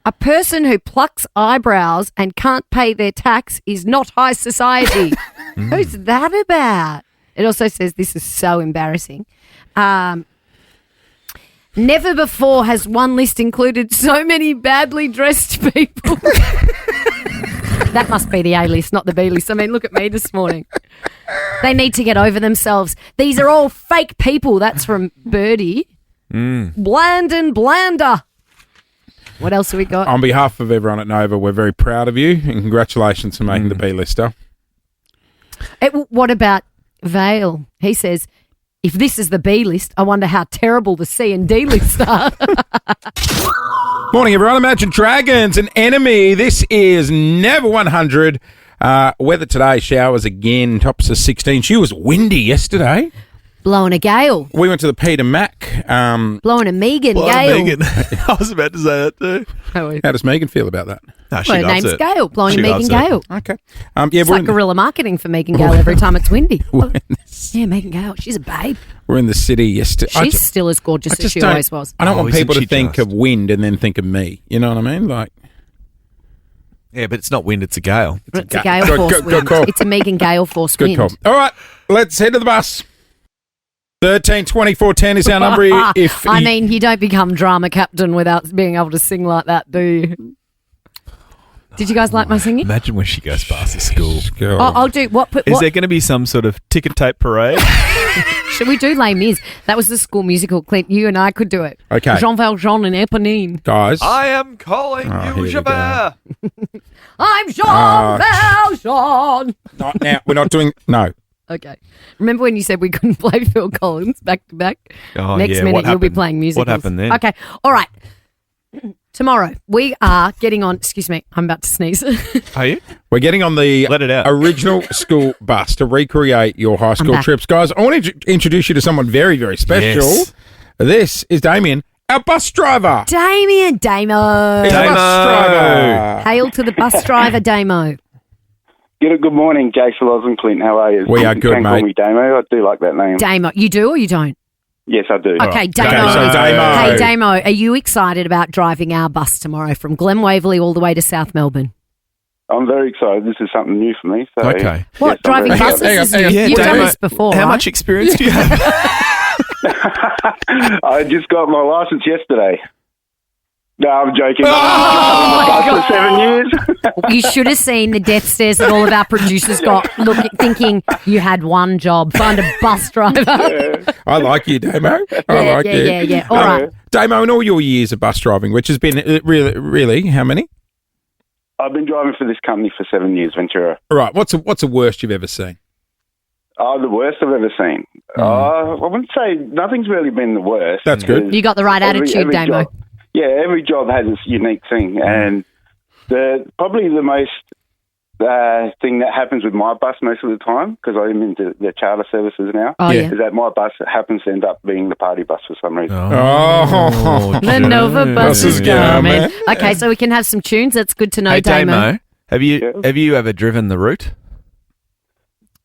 A person who plucks eyebrows and can't pay their tax is not high society. Who's that about? It also says this is so embarrassing. Never before has one list included so many badly dressed people. That must be the A list, not the B list. I mean, look at me this morning. They need to get over themselves. These are all fake people. That's from Birdie. Bland and Blander. What else have we got? On behalf of everyone at Nova, we're very proud of you and congratulations for making the B-lister. What about Vale? He says, if this is the B list, I wonder how terrible the C and D lists are. Morning, everyone. Imagine Dragons, an enemy. This is Never 100. Weather today, showers again, tops of 16. She was windy yesterday. Blowing a gale. We went to the Peter Mac. Blowing a Megan Well, gale. Megan. I was about to say that too. How does Megan feel about that? No, she Well, her loves name's it. Gale. Blowing She a Megan loves it. Gale. Okay. It's like guerrilla marketing for Megan Gale every time it's windy. Yeah, Megan Gale. She's a babe. We're in the city yesterday. She's still as gorgeous as she always was. I don't want isn't people to she think just? of wind and then think of me. You know what I mean? Like, Yeah, but it's not wind, it's a gale. It's a Gale Good- force good- good wind. call. It's a Megan Gale force good wind. call. All right, let's head to the bus. 13 24 10 is our number. If I mean, you don't become drama captain without being able to sing like that, do you? Did you guys like my singing? Imagine when she goes past the school. I'll do what? Is there going to be some sort of ticker tape parade? Should we do Les Mis? That was the school musical. Clint, you and I could do it. Okay. Jean Valjean and Eponine. Guys. I am calling here you we Javert. I'm Jean Valjean. Not now. We're not doing... No. Okay. Remember when you said we couldn't play Phil Collins back to back? Oh, Next yeah, minute what you'll be happened? playing music. What happened then? Okay. All right. Tomorrow we are getting on. Excuse me. I'm about to sneeze. Are you? We're getting on the Let it out. original school bus to recreate your high school back. trips. Guys, I want to introduce you to someone very, very special. Yes. This is Damien, our bus driver. Damien, Damo. He's a Damo. bus driver. Hail to the bus driver, Damo. Good morning, Jason, Loz and Clint. How are you? We are You good, can call mate. me Damo. I do like that name. Damo. You do or you don't? Yes, I do. Okay, Damo. Okay, so Damo. Hey, Damo, are you excited about driving our bus tomorrow from Glen Waverley all the way to South Melbourne? I'm very excited. This is something new for me. So, Okay. What, yes, I'm driving very buses excited. is new? Yeah, You've done Damo, this before, How right? much experience do you have? I just got my license yesterday. No, I'm joking. Oh, I've been on the bus for 7 years. You should have seen the death stares that all of our producers got, thinking you had one job, find a bus driver. I like you, Damo. I like you. Yeah. All right. Damo, in all your years of bus driving, which has been really, how many? I've been driving for this company for 7 years, Ventura. Right. What's the worst you've ever seen? Oh, the worst I've ever seen. I wouldn't say nothing's really been the worst. That's good. You got the right attitude, Damo. Job, every job has its unique thing, and probably the most thing that happens with my bus most of the time, because I'm into the charter services now, Yeah. is that my bus happens to end up being the party bus for some reason. Oh. The Nova bus is coming. man. Okay, so we can have some tunes. That's good to know, Hey, Damo. Damo, have you ever driven the route?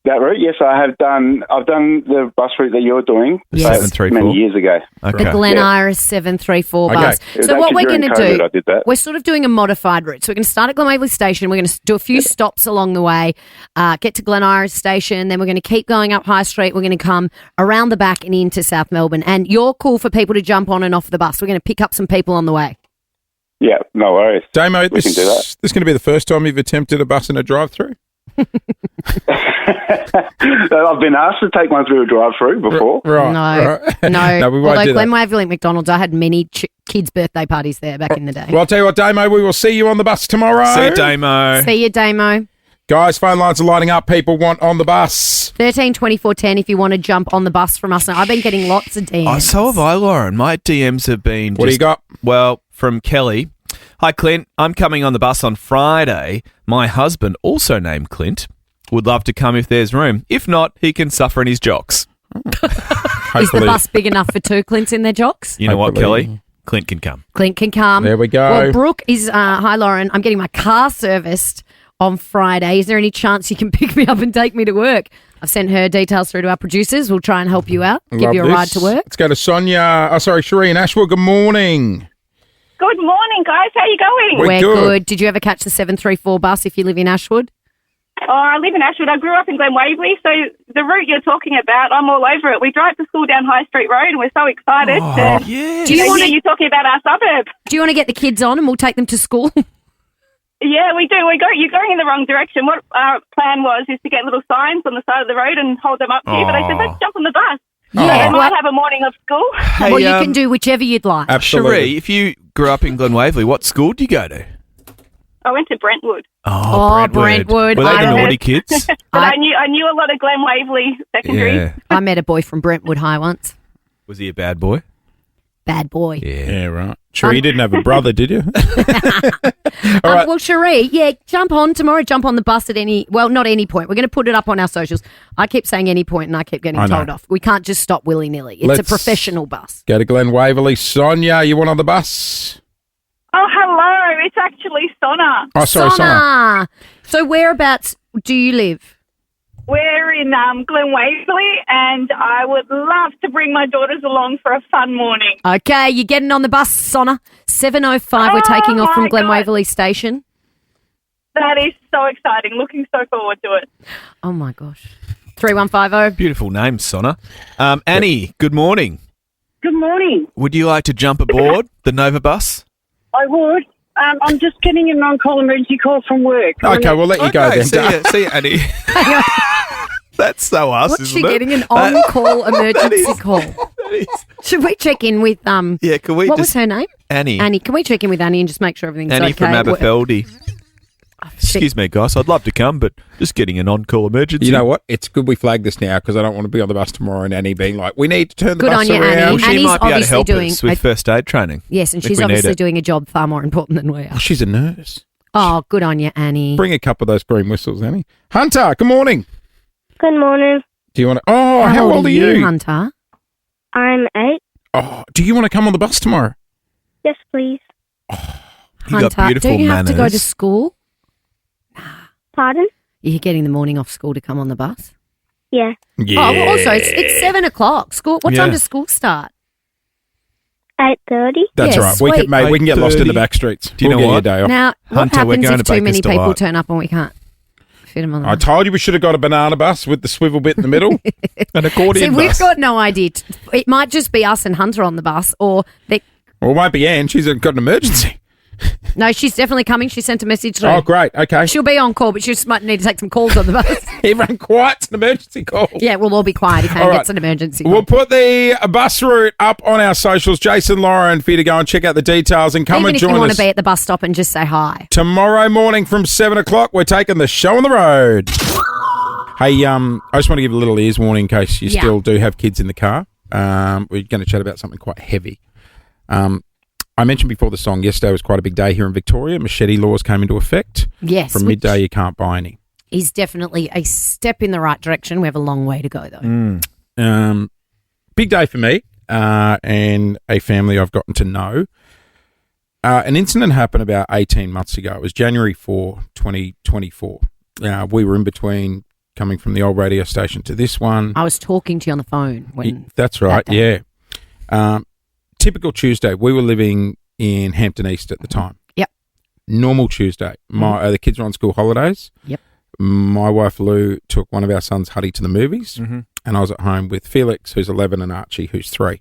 That route, yes, I have done. I've done the bus route that you're doing Yes. 734? many years ago. Okay. The Glen Iris 734 Okay. bus. It was So what actually we're going during to COVID do, I did that. we're sort of doing a modified route. So we're going to start at Glen Waverley Station. We're going to do a few stops along the way, get to Glen Iris Station. Then we're going to keep going up High Street. We're going to come around the back and into South Melbourne. And you're cool for people to jump on and off the bus. We're going to pick up some people on the way. Yeah, no worries. Damo, We this can do that. is going to be the first time you've attempted a bus in a drive-through? I've been asked to take one through a drive-through before. Right. No, No, we won't Although do Glen that. Waverley McDonald's, I had many kids' birthday parties there back in the day. Well, I'll tell you what, Damo, we will see you on the bus tomorrow. See you, Damo. See you, Damo. Guys, phone lines are lighting up. People want on the bus. 13 24 10 if you want to jump on the bus from us. Now, I've been getting lots of DMs. Oh, so have I, Lauren. My DMs have been. What do you got? Well, from Kelly. Hi, Clint. I'm coming on the bus on Friday. My husband, also named Clint, would love to come if there's room. If not, he can suffer in his jocks. Is the Hopefully. bus big enough for two Clints in their jocks? You know what, Hopefully. Kelly? Clint can come. Clint can come. There we go. Well, Brooke is, hi, Lauren. I'm getting my car serviced on Friday. Is there any chance you can pick me up and take me to work? I've sent her details through to our producers. We'll try and help you out, give Love you a this. ride to work. Let's go to Sheree in Ashwood. Good morning. Good morning, guys. How you going? We're good. Did you ever catch the 734 bus if you live in Ashwood? Oh, I live in Ashwood. I grew up in Glen Waverley, so the route you're talking about, I'm all over it. We drive to school down High Street Road, and we're so excited. Yeah. Do you want to? You're talking about our suburb. Do you want to get the kids on and we'll take them to school? Yeah, we do. You're going in the wrong direction. What our plan was is to get little signs on the side of the road and hold them up to you, but I said, let's jump on the bus. Yeah, So they well- might have a morning of school. Hey, well, you can do whichever you'd like. Absolutely. Sheree, if you grew up in Glen Waverley, what school did you go to? I went to Brentwood. Oh, Brentwood. Were they I the heard- naughty kids? But I knew a lot of Glen Waverley secondary. Yeah. I met a boy from Brentwood High once. Was he a bad boy? Bad boy. Yeah, right. Sure, you didn't have a brother, did you? All right. Well, Cherie, yeah, jump on tomorrow. Jump on the bus at not any point. We're going to put it up on our socials. I keep saying any point and I keep getting I know. told off. We can't just stop willy-nilly. It's a Let's- professional bus. Go to Glen Waverley. Sonia, you want on the bus? Oh, hello. It's actually Sonna. Oh, sorry, Sonia. So whereabouts do you live? We're in Glen Waverley, and I would love to bring my daughters along for a fun morning. Okay, you're getting on the bus, Sonna. 7:05, we're taking off from Glen Waverley Station. That is so exciting. Looking so forward to it. Oh, my gosh. 3150. Beautiful name, Sonna. Annie, good morning. Good morning. Would you like to jump aboard the Nova bus? I would. I'm just getting an on-call emergency call from work. Okay, we'll let you go then. See you, Annie. That's so us, What's isn't she it? getting? An on-call emergency is- call. Should we check in with Yeah, can we what just... was her name? Annie. Annie. Can we check in with Annie and just make sure everything's Annie okay? from Aberfeldy. Excuse me, guys. I'd love to come, but just getting an on-call emergency. You know what? It's good we flag this now because I don't want to be on the bus tomorrow and Annie being like, we need to turn the Good bus on you, around. Annie. Well, she Annie's might be able to obviously help doing us with first aid training. Yes, and if she's we need obviously it. doing a job far more important than we are. Oh, she's a nurse. Oh, good on you, Annie. Bring a couple of those green whistles, Annie. Hunter, good morning. Good morning. Do you want to... Oh, how old are you? Hunter? I'm 8. Oh, do you want to come on the bus tomorrow? Yes, please. You got Hunter, beautiful do you have to go to manners. school? Pardon? You're getting the morning off school to come on the bus? Yeah. Yeah. Oh, well, also, it's 7 o'clock. School. What time Yeah. does school start? 8:30. That's Yeah, right. We sweet. can, mate, we can get lost in the 8:30. back streets. Do you We'll know get you a what? day off. Now, what Hunter, we're happens going if to too many Baker's people Delight. turn up and we can't fit them on the I bus? told you we should have got a banana bus with the swivel bit in the middle. An See, accordion we've bus. got no idea. It might just be us and Hunter on the bus, or they... Well, it won't be Anne. She's got an emergency. No, she's definitely coming. She sent a message through. Oh, great. Okay. She'll be on call, but she just might need to take some calls on the bus. Everyone quiet's an emergency call. Yeah, we'll all be quiet if All Anne right. gets an emergency We'll call. put the bus route up on our socials. Jason, Lauren, for you to go and check out the details and come Even and if you join want us. to be at the bus stop and just say hi. Tomorrow morning from 7 o'clock, we're taking the show on the road. Hey, I just want to give a little ears warning in case you Yeah. still do have kids in the car. We're going to chat about something quite heavy. I mentioned before the song, yesterday was quite a big day here in Victoria. Machete laws came into effect. Yes. From which midday, you can't buy any. is definitely a step in the right direction. We have a long way to go, though. Big day for me and a family I've gotten to know. An incident happened about 18 months ago. It was January 4, 2024. We were in between coming from the old radio station to this one. I was talking to you on the phone when. That's right, that day. yeah. Typical Tuesday. We were living in Hampton East at the time. Yep. Normal Tuesday. The kids were on school holidays. Yep. My wife Lou took one of our sons, Huddy, to the movies, Mhm. and I was at home with Felix, who's 11, and Archie, who's 3.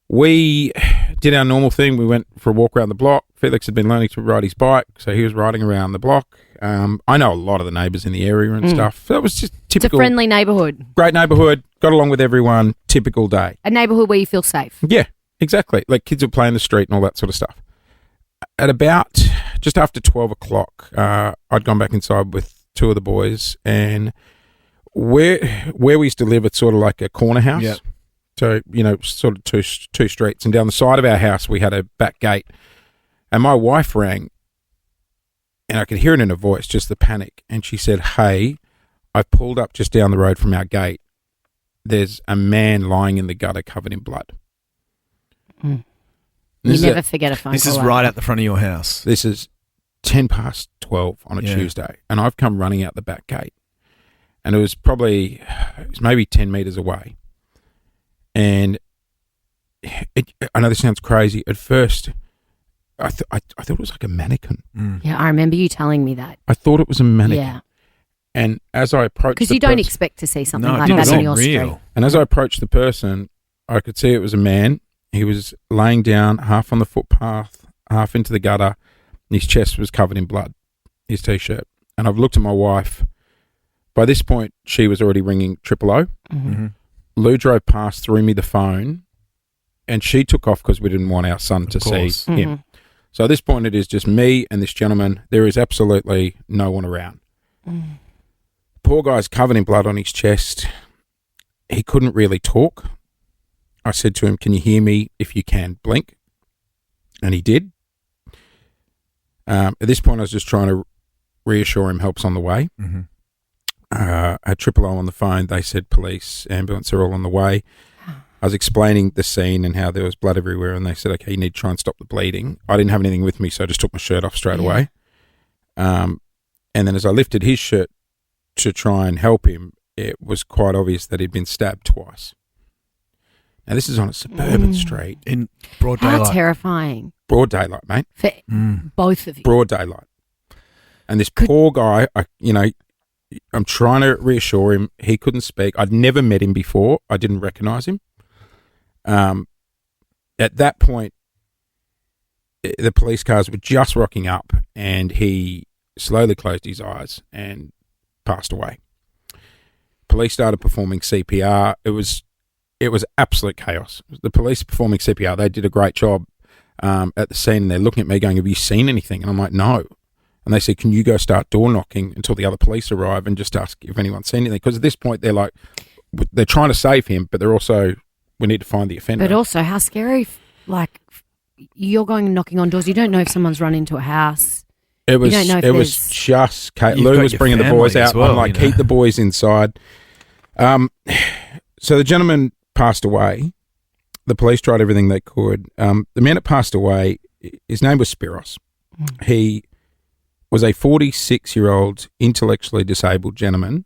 We did our normal thing. We went for a walk around the block. Felix had been learning to ride his bike, so he was riding around the block. I know a lot of the neighbours in the area and stuff. So it was just It's a typical. friendly neighbourhood, Great neighbourhood. Got along with everyone. Typical day. a neighbourhood where you feel safe. Yeah, exactly. Like kids would play in the street and all that sort of stuff. At about just after 12 o'clock, I'd gone back inside with 2 of the boys, and where we used to live, it's sort of like a corner house. Yep. So, sort of two streets, and down the side of our house, we had a back gate, and my wife rang, and I could hear it in her voice, just the panic, and she said, "Hey, I pulled up just down the road from our gate. There's a man lying in the gutter covered in blood." You This is never a- forget a phone This call is like right that. at the front of your house. This is 10 past 12 on a Yeah. Tuesday, and I've come running out the back gate, and it was maybe 10 metres away. And I know this sounds crazy. At first, I thought it was like a mannequin. Yeah, I remember you telling me that. I thought it was a mannequin. Yeah, And as I approached because the you don't pers- expect to see something No, like not that at in all. your Real. street. And as I approached the person, I could see it was a man. He was laying down, half on the footpath, half into the gutter. And his chest was covered in blood, his T-shirt. And I've looked at my wife. By this point, she was already ringing 000. Mm-hmm. Lou drove past, threw me the phone, and she took off because we didn't want our son to see course. him. So at this point, it is just me and this gentleman. There is absolutely no one around. Poor guy's covered in blood on his chest. He couldn't really talk. I said to him, "Can you hear me? If you can, blink." And he did. At this point, I was just trying to reassure him help's on the way. Mhm. At 000 on the phone, they said police, ambulance are all on the way. I was explaining the scene and how there was blood everywhere, and they said, "Okay, you need to try and stop the bleeding." I didn't have anything with me, so I just took my shirt off straight away. And then as I lifted his shirt to try and help him, it was quite obvious that he'd been stabbed twice. Now, this is on a suburban street. In broad How daylight. terrifying Broad daylight, mate. for both of you. Broad daylight. And this poor guy, I'm trying to reassure him. He couldn't speak. I'd never met him before. I didn't recognise him. At that point, the police cars were just rocking up, and he slowly closed his eyes and passed away. police started performing CPR. It was absolute chaos. The police performing CPR, they did a great job at the scene, and they're looking at me going, have you seen anything? And I'm like, no. And they said, can you go start door knocking until the other police arrive and just ask if anyone's seen anything? Because at this point, they're trying to save him, but they're also, we need to find the offender. But also, how scary, you're going and knocking on doors. You don't know if someone's run into a house. It was, you don't know if was just, You've Lou got was your bringing the family boys out. as well, I'm like, you know. keep the boys inside. So the gentleman passed away. The police tried everything they could. The man that passed away, his name was Spiros. He was a 46-year-old intellectually disabled gentleman,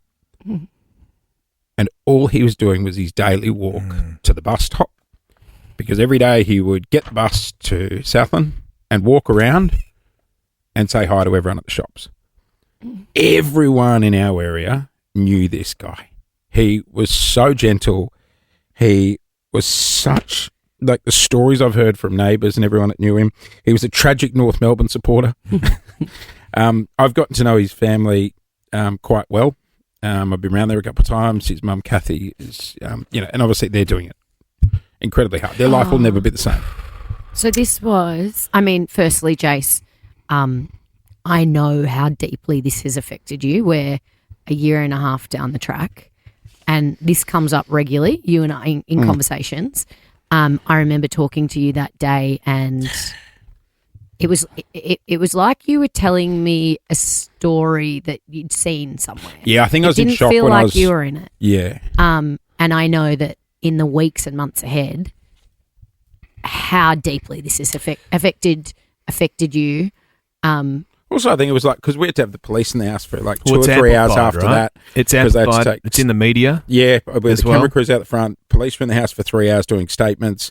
and all he was doing was his daily walk to the bus stop, because every day he would get the bus to Southland and walk around and say hi to everyone at the shops. Everyone in our area knew this guy. He was so gentle. He was such, like the stories I've heard from neighbours and everyone that knew him, he was a tragic North Melbourne supporter. I've gotten to know his family quite well. I've been around there a couple of times. His mum, Kathy, is, and obviously they're doing it incredibly hard. Their life will never be the same. So this was, firstly, Jace, I know how deeply this has affected you. We're a year and a half down the track, and this comes up regularly, you and I, in conversations. I remember talking to you that day, and it was like you were telling me a story that you'd seen somewhere. Yeah, I think I was in shock when when I I was. was. You were in it. Yeah. And I know that in the weeks and months ahead, how deeply this has affected you. Also, I think it was like, because we had to have the police in the house for like 2 Well, or it's 3 hours amplified, after right? that. It's 'cause they had to amplified. It's in the media. Yeah, with as the well. camera crews out the front, police were in the house for 3 hours doing statements.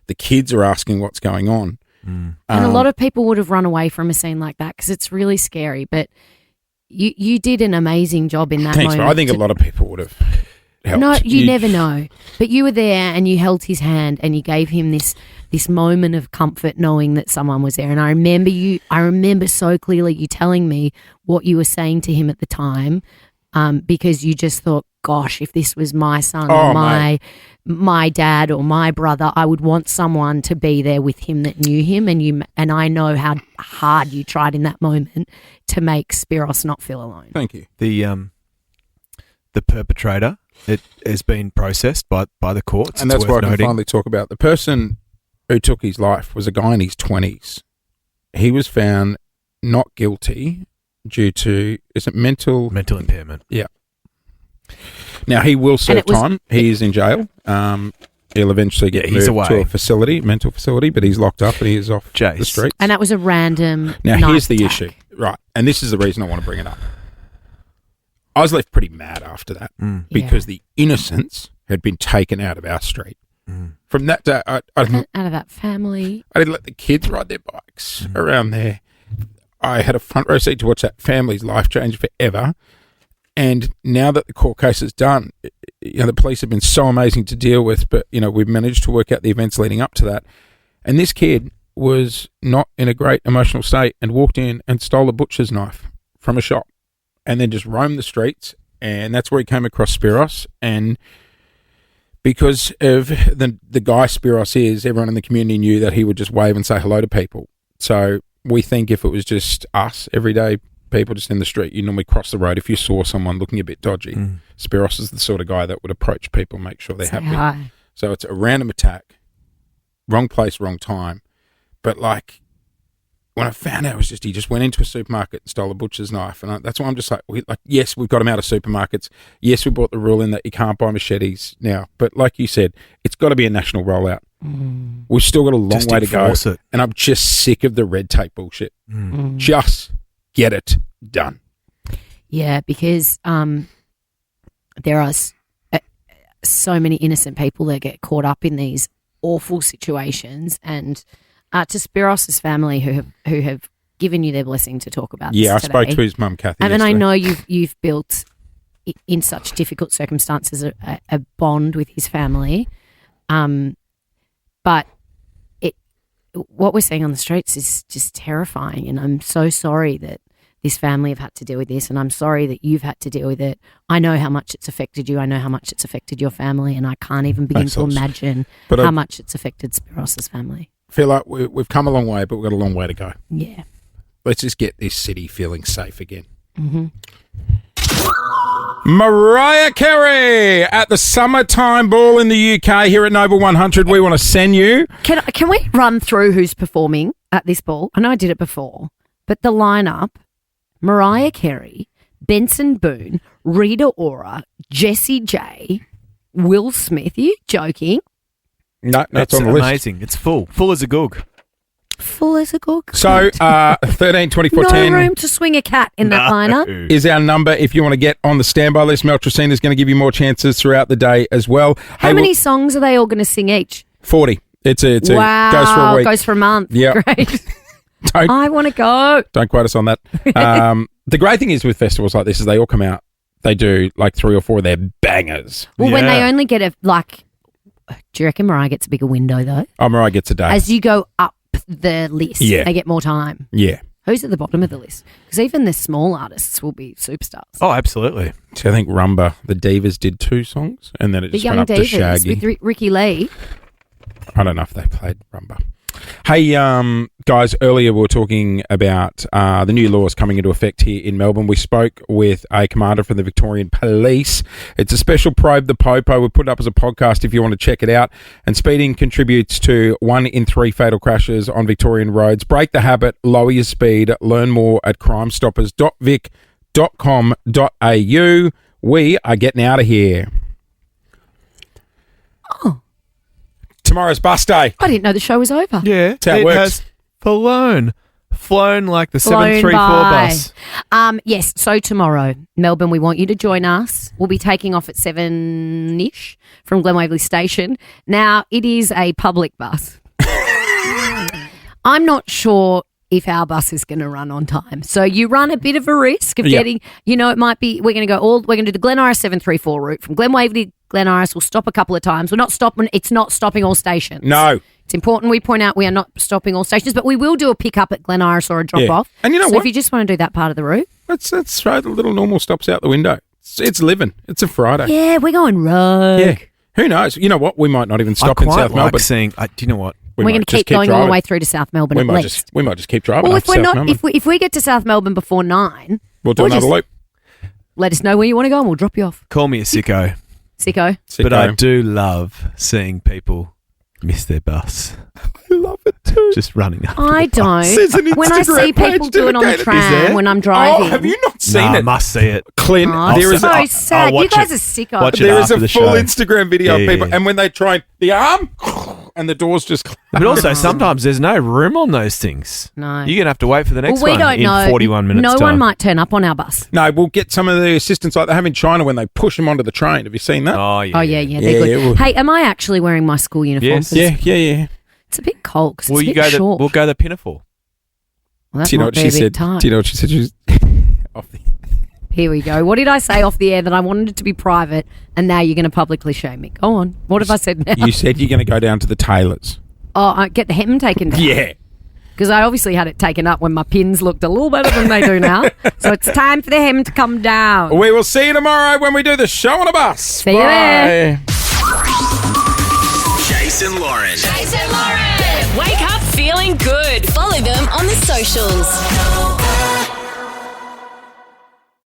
The kids are asking what's going on. And a lot of people would have run away from a scene like that because it's really scary. But you did an amazing job in that Thanks, moment. but I think a lot of people would have helped. No, you never know. But you were there and you held his hand and you gave him this moment of comfort knowing that someone was there. And I remember so clearly you telling me what you were saying to him at the time, because you just thought, gosh, if this was my son or my dad or my brother, I would want someone to be there with him that knew him. And I know how hard you tried in that moment to make Spiros not feel alone. Thank you. The perpetrator, it has been processed by the courts. And It's that's what worth I can noting. finally talk about. The person who took his life was a guy in his 20s. He was found not guilty due to, is it mental impairment? Yeah. Now, he will serve time. He is in jail. He'll eventually get moved away. to a mental facility, but he's locked up and he is off the streets. And that was a random Now, knife here's the attack. issue. Right. And this is the reason I want to bring it up. I was left pretty mad after that because the innocence had been taken out of our street. From that day, I Out of that family. I didn't let the kids ride their bikes around there. I had a front row seat to watch that family's life change forever. And now that the court case is done, the police have been so amazing to deal with, but, we've managed to work out the events leading up to that. And this kid was not in a great emotional state and walked in and stole a butcher's knife from a shop and then just roamed the streets. And that's where he came across Spiros. And because of the guy Spiros is, everyone in the community knew that he would just wave and say hello to people. So we think if it was just us, everyday people just in the street, you normally cross the road. If you saw someone looking a bit dodgy, Spiros is the sort of guy that would approach people, make sure they're Say happy. hi. So it's a random attack, wrong place, wrong time. But when I found out, he just went into a supermarket and stole a butcher's knife. And that's why I'm just yes, we've got him out of supermarkets. Yes, we brought the rule in that you can't buy machetes now. But like you said, it's got to be a national rollout. We've still got a long way to go. enforce it. And I'm just sick of the red tape bullshit. Just get it done. Yeah, because there are so many innocent people that get caught up in these awful situations. And to Spiros's family who have given you their blessing to talk about this Yeah, I today. spoke to his mum, Kathy. And yesterday. I know you've built in such difficult circumstances a bond with his family, but what we're seeing on the streets is just terrifying, and I'm so sorry that this family have had to deal with this, and I'm sorry that you've had to deal with it. I know how much it's affected you. I know how much it's affected your family, and I can't even begin to imagine how much it's affected Spiros's family. I feel like we've come a long way, but we've got a long way to go. Yeah. Let's just get this city feeling safe again. Mm-hmm. Mariah Carey at the Summertime Ball in the UK here at Nova 100. We want to send you. Can we run through who's performing at this ball? I know I did it before, but the lineup: Mariah Carey, Benson Boone, Rita Ora, Jessie J, Will Smith. Are you joking? No, it's on the list. Amazing. It's full as a goog. Full as a gook. So, 13, 24, no 10 room to swing a cat in that lineup. is our number if you want to get on the standby list. Mel Tracina is going to give you more chances throughout the day as well. How many songs are they all going to sing each? 40. It's wow. goes for a week. Goes for a month. Yeah. Great. I want to go. Don't quote us on that. The great thing is with festivals like this is they all come out. They do like 3 or 4 of their bangers. Well, when they only get do you reckon Mariah gets a bigger window though? Oh, Mariah gets a day. As you go up the list, they get more time. Yeah. Who's at the bottom of the list? Because even the small artists will be superstars. Oh, absolutely. So I think Rumba, the Divas, did 2 songs, and then it The just Young went up to Divas Shaggy. with Ricky Lee. I don't know if they played Rumba. Hey, guys, earlier we were talking about the new laws coming into effect here in Melbourne. We spoke with a commander from the Victorian Police. It's a special Probe the Popo. We put it up as a podcast if you want to check it out. And speeding contributes to 1 in 3 fatal crashes on Victorian roads. Break the habit, lower your speed. Learn more at crimestoppers.vic.com.au. We are getting out of here. Oh. Tomorrow's bus day. I didn't know the show was over. Yeah. That's how it works. Has flown like the Flown 734 by. bus. Yes, so tomorrow, Melbourne, we want you to join us. We'll be taking off at 7-ish from Glen Waverley Station. Now, it is a public bus. I'm not sure if our bus is going to run on time. So you run a bit of a risk of getting, it might be, we're going to do the Glen Iris 734 route from Glen Waverley to Glen Iris. We'll stop a couple of times. It's not stopping all stations. No. It's important we point out we are not stopping all stations, but we will do a pick-up at Glen Iris or a drop-off. And you know so what? if you just want to do that part of the route. Let's throw the little normal stops out the window. It's living. It's a Friday. Yeah, we're going rogue. Yeah. Who knows? You know what? We might not even stop I in quite South like Melbourne. seeing, do you know what? We're going to keep going all the way through to South Melbourne we at might least. we might just keep driving. Well, up if we're South not, Melbourne. if we get to South Melbourne before 9, we'll do another loop. Let us know where you want to go and we'll drop you off. Call me a sicko. Sicko. But I do love seeing people miss their bus. I love it too. Just running up. I don't. When I see people do it on the tram when I'm driving. Oh, have you not seen No, it? Must see it. Clint, there is so sad. You guys are sickos. Watch it there is after a the full show. Instagram video of people, and when they try the arm, and the doors just. But also, sometimes there's no room on those things. No. You're going to have to wait for the next we one don't in know. 41 minutes No time. one might turn up on our bus. No, we'll get some of the assistants like they have in China when they push them onto the train. Have you seen that? Oh, yeah. Oh, yeah, they're good. we'll- Hey, am I actually wearing my school uniform? Yes. for this? Yeah. It's a bit cold because We'll it's a bit short. we'll go the Pinafore. Well, that Do you know might what be she a bit said? tight. Do you know what she said? She was off the. Here we go. What did I say off the air that I wanted it to be private and now you're going to publicly shame me? Go on. What have I said now? You said you're going to go down to the tailors. Oh, I get the hem taken down. Yeah. Because I obviously had it taken up when my pins looked a little better than they do now. So it's time for the hem to come down. We will see you tomorrow when we do the show on a bus. See you there. Jason Lauren. Wake up feeling good. Follow them on the socials.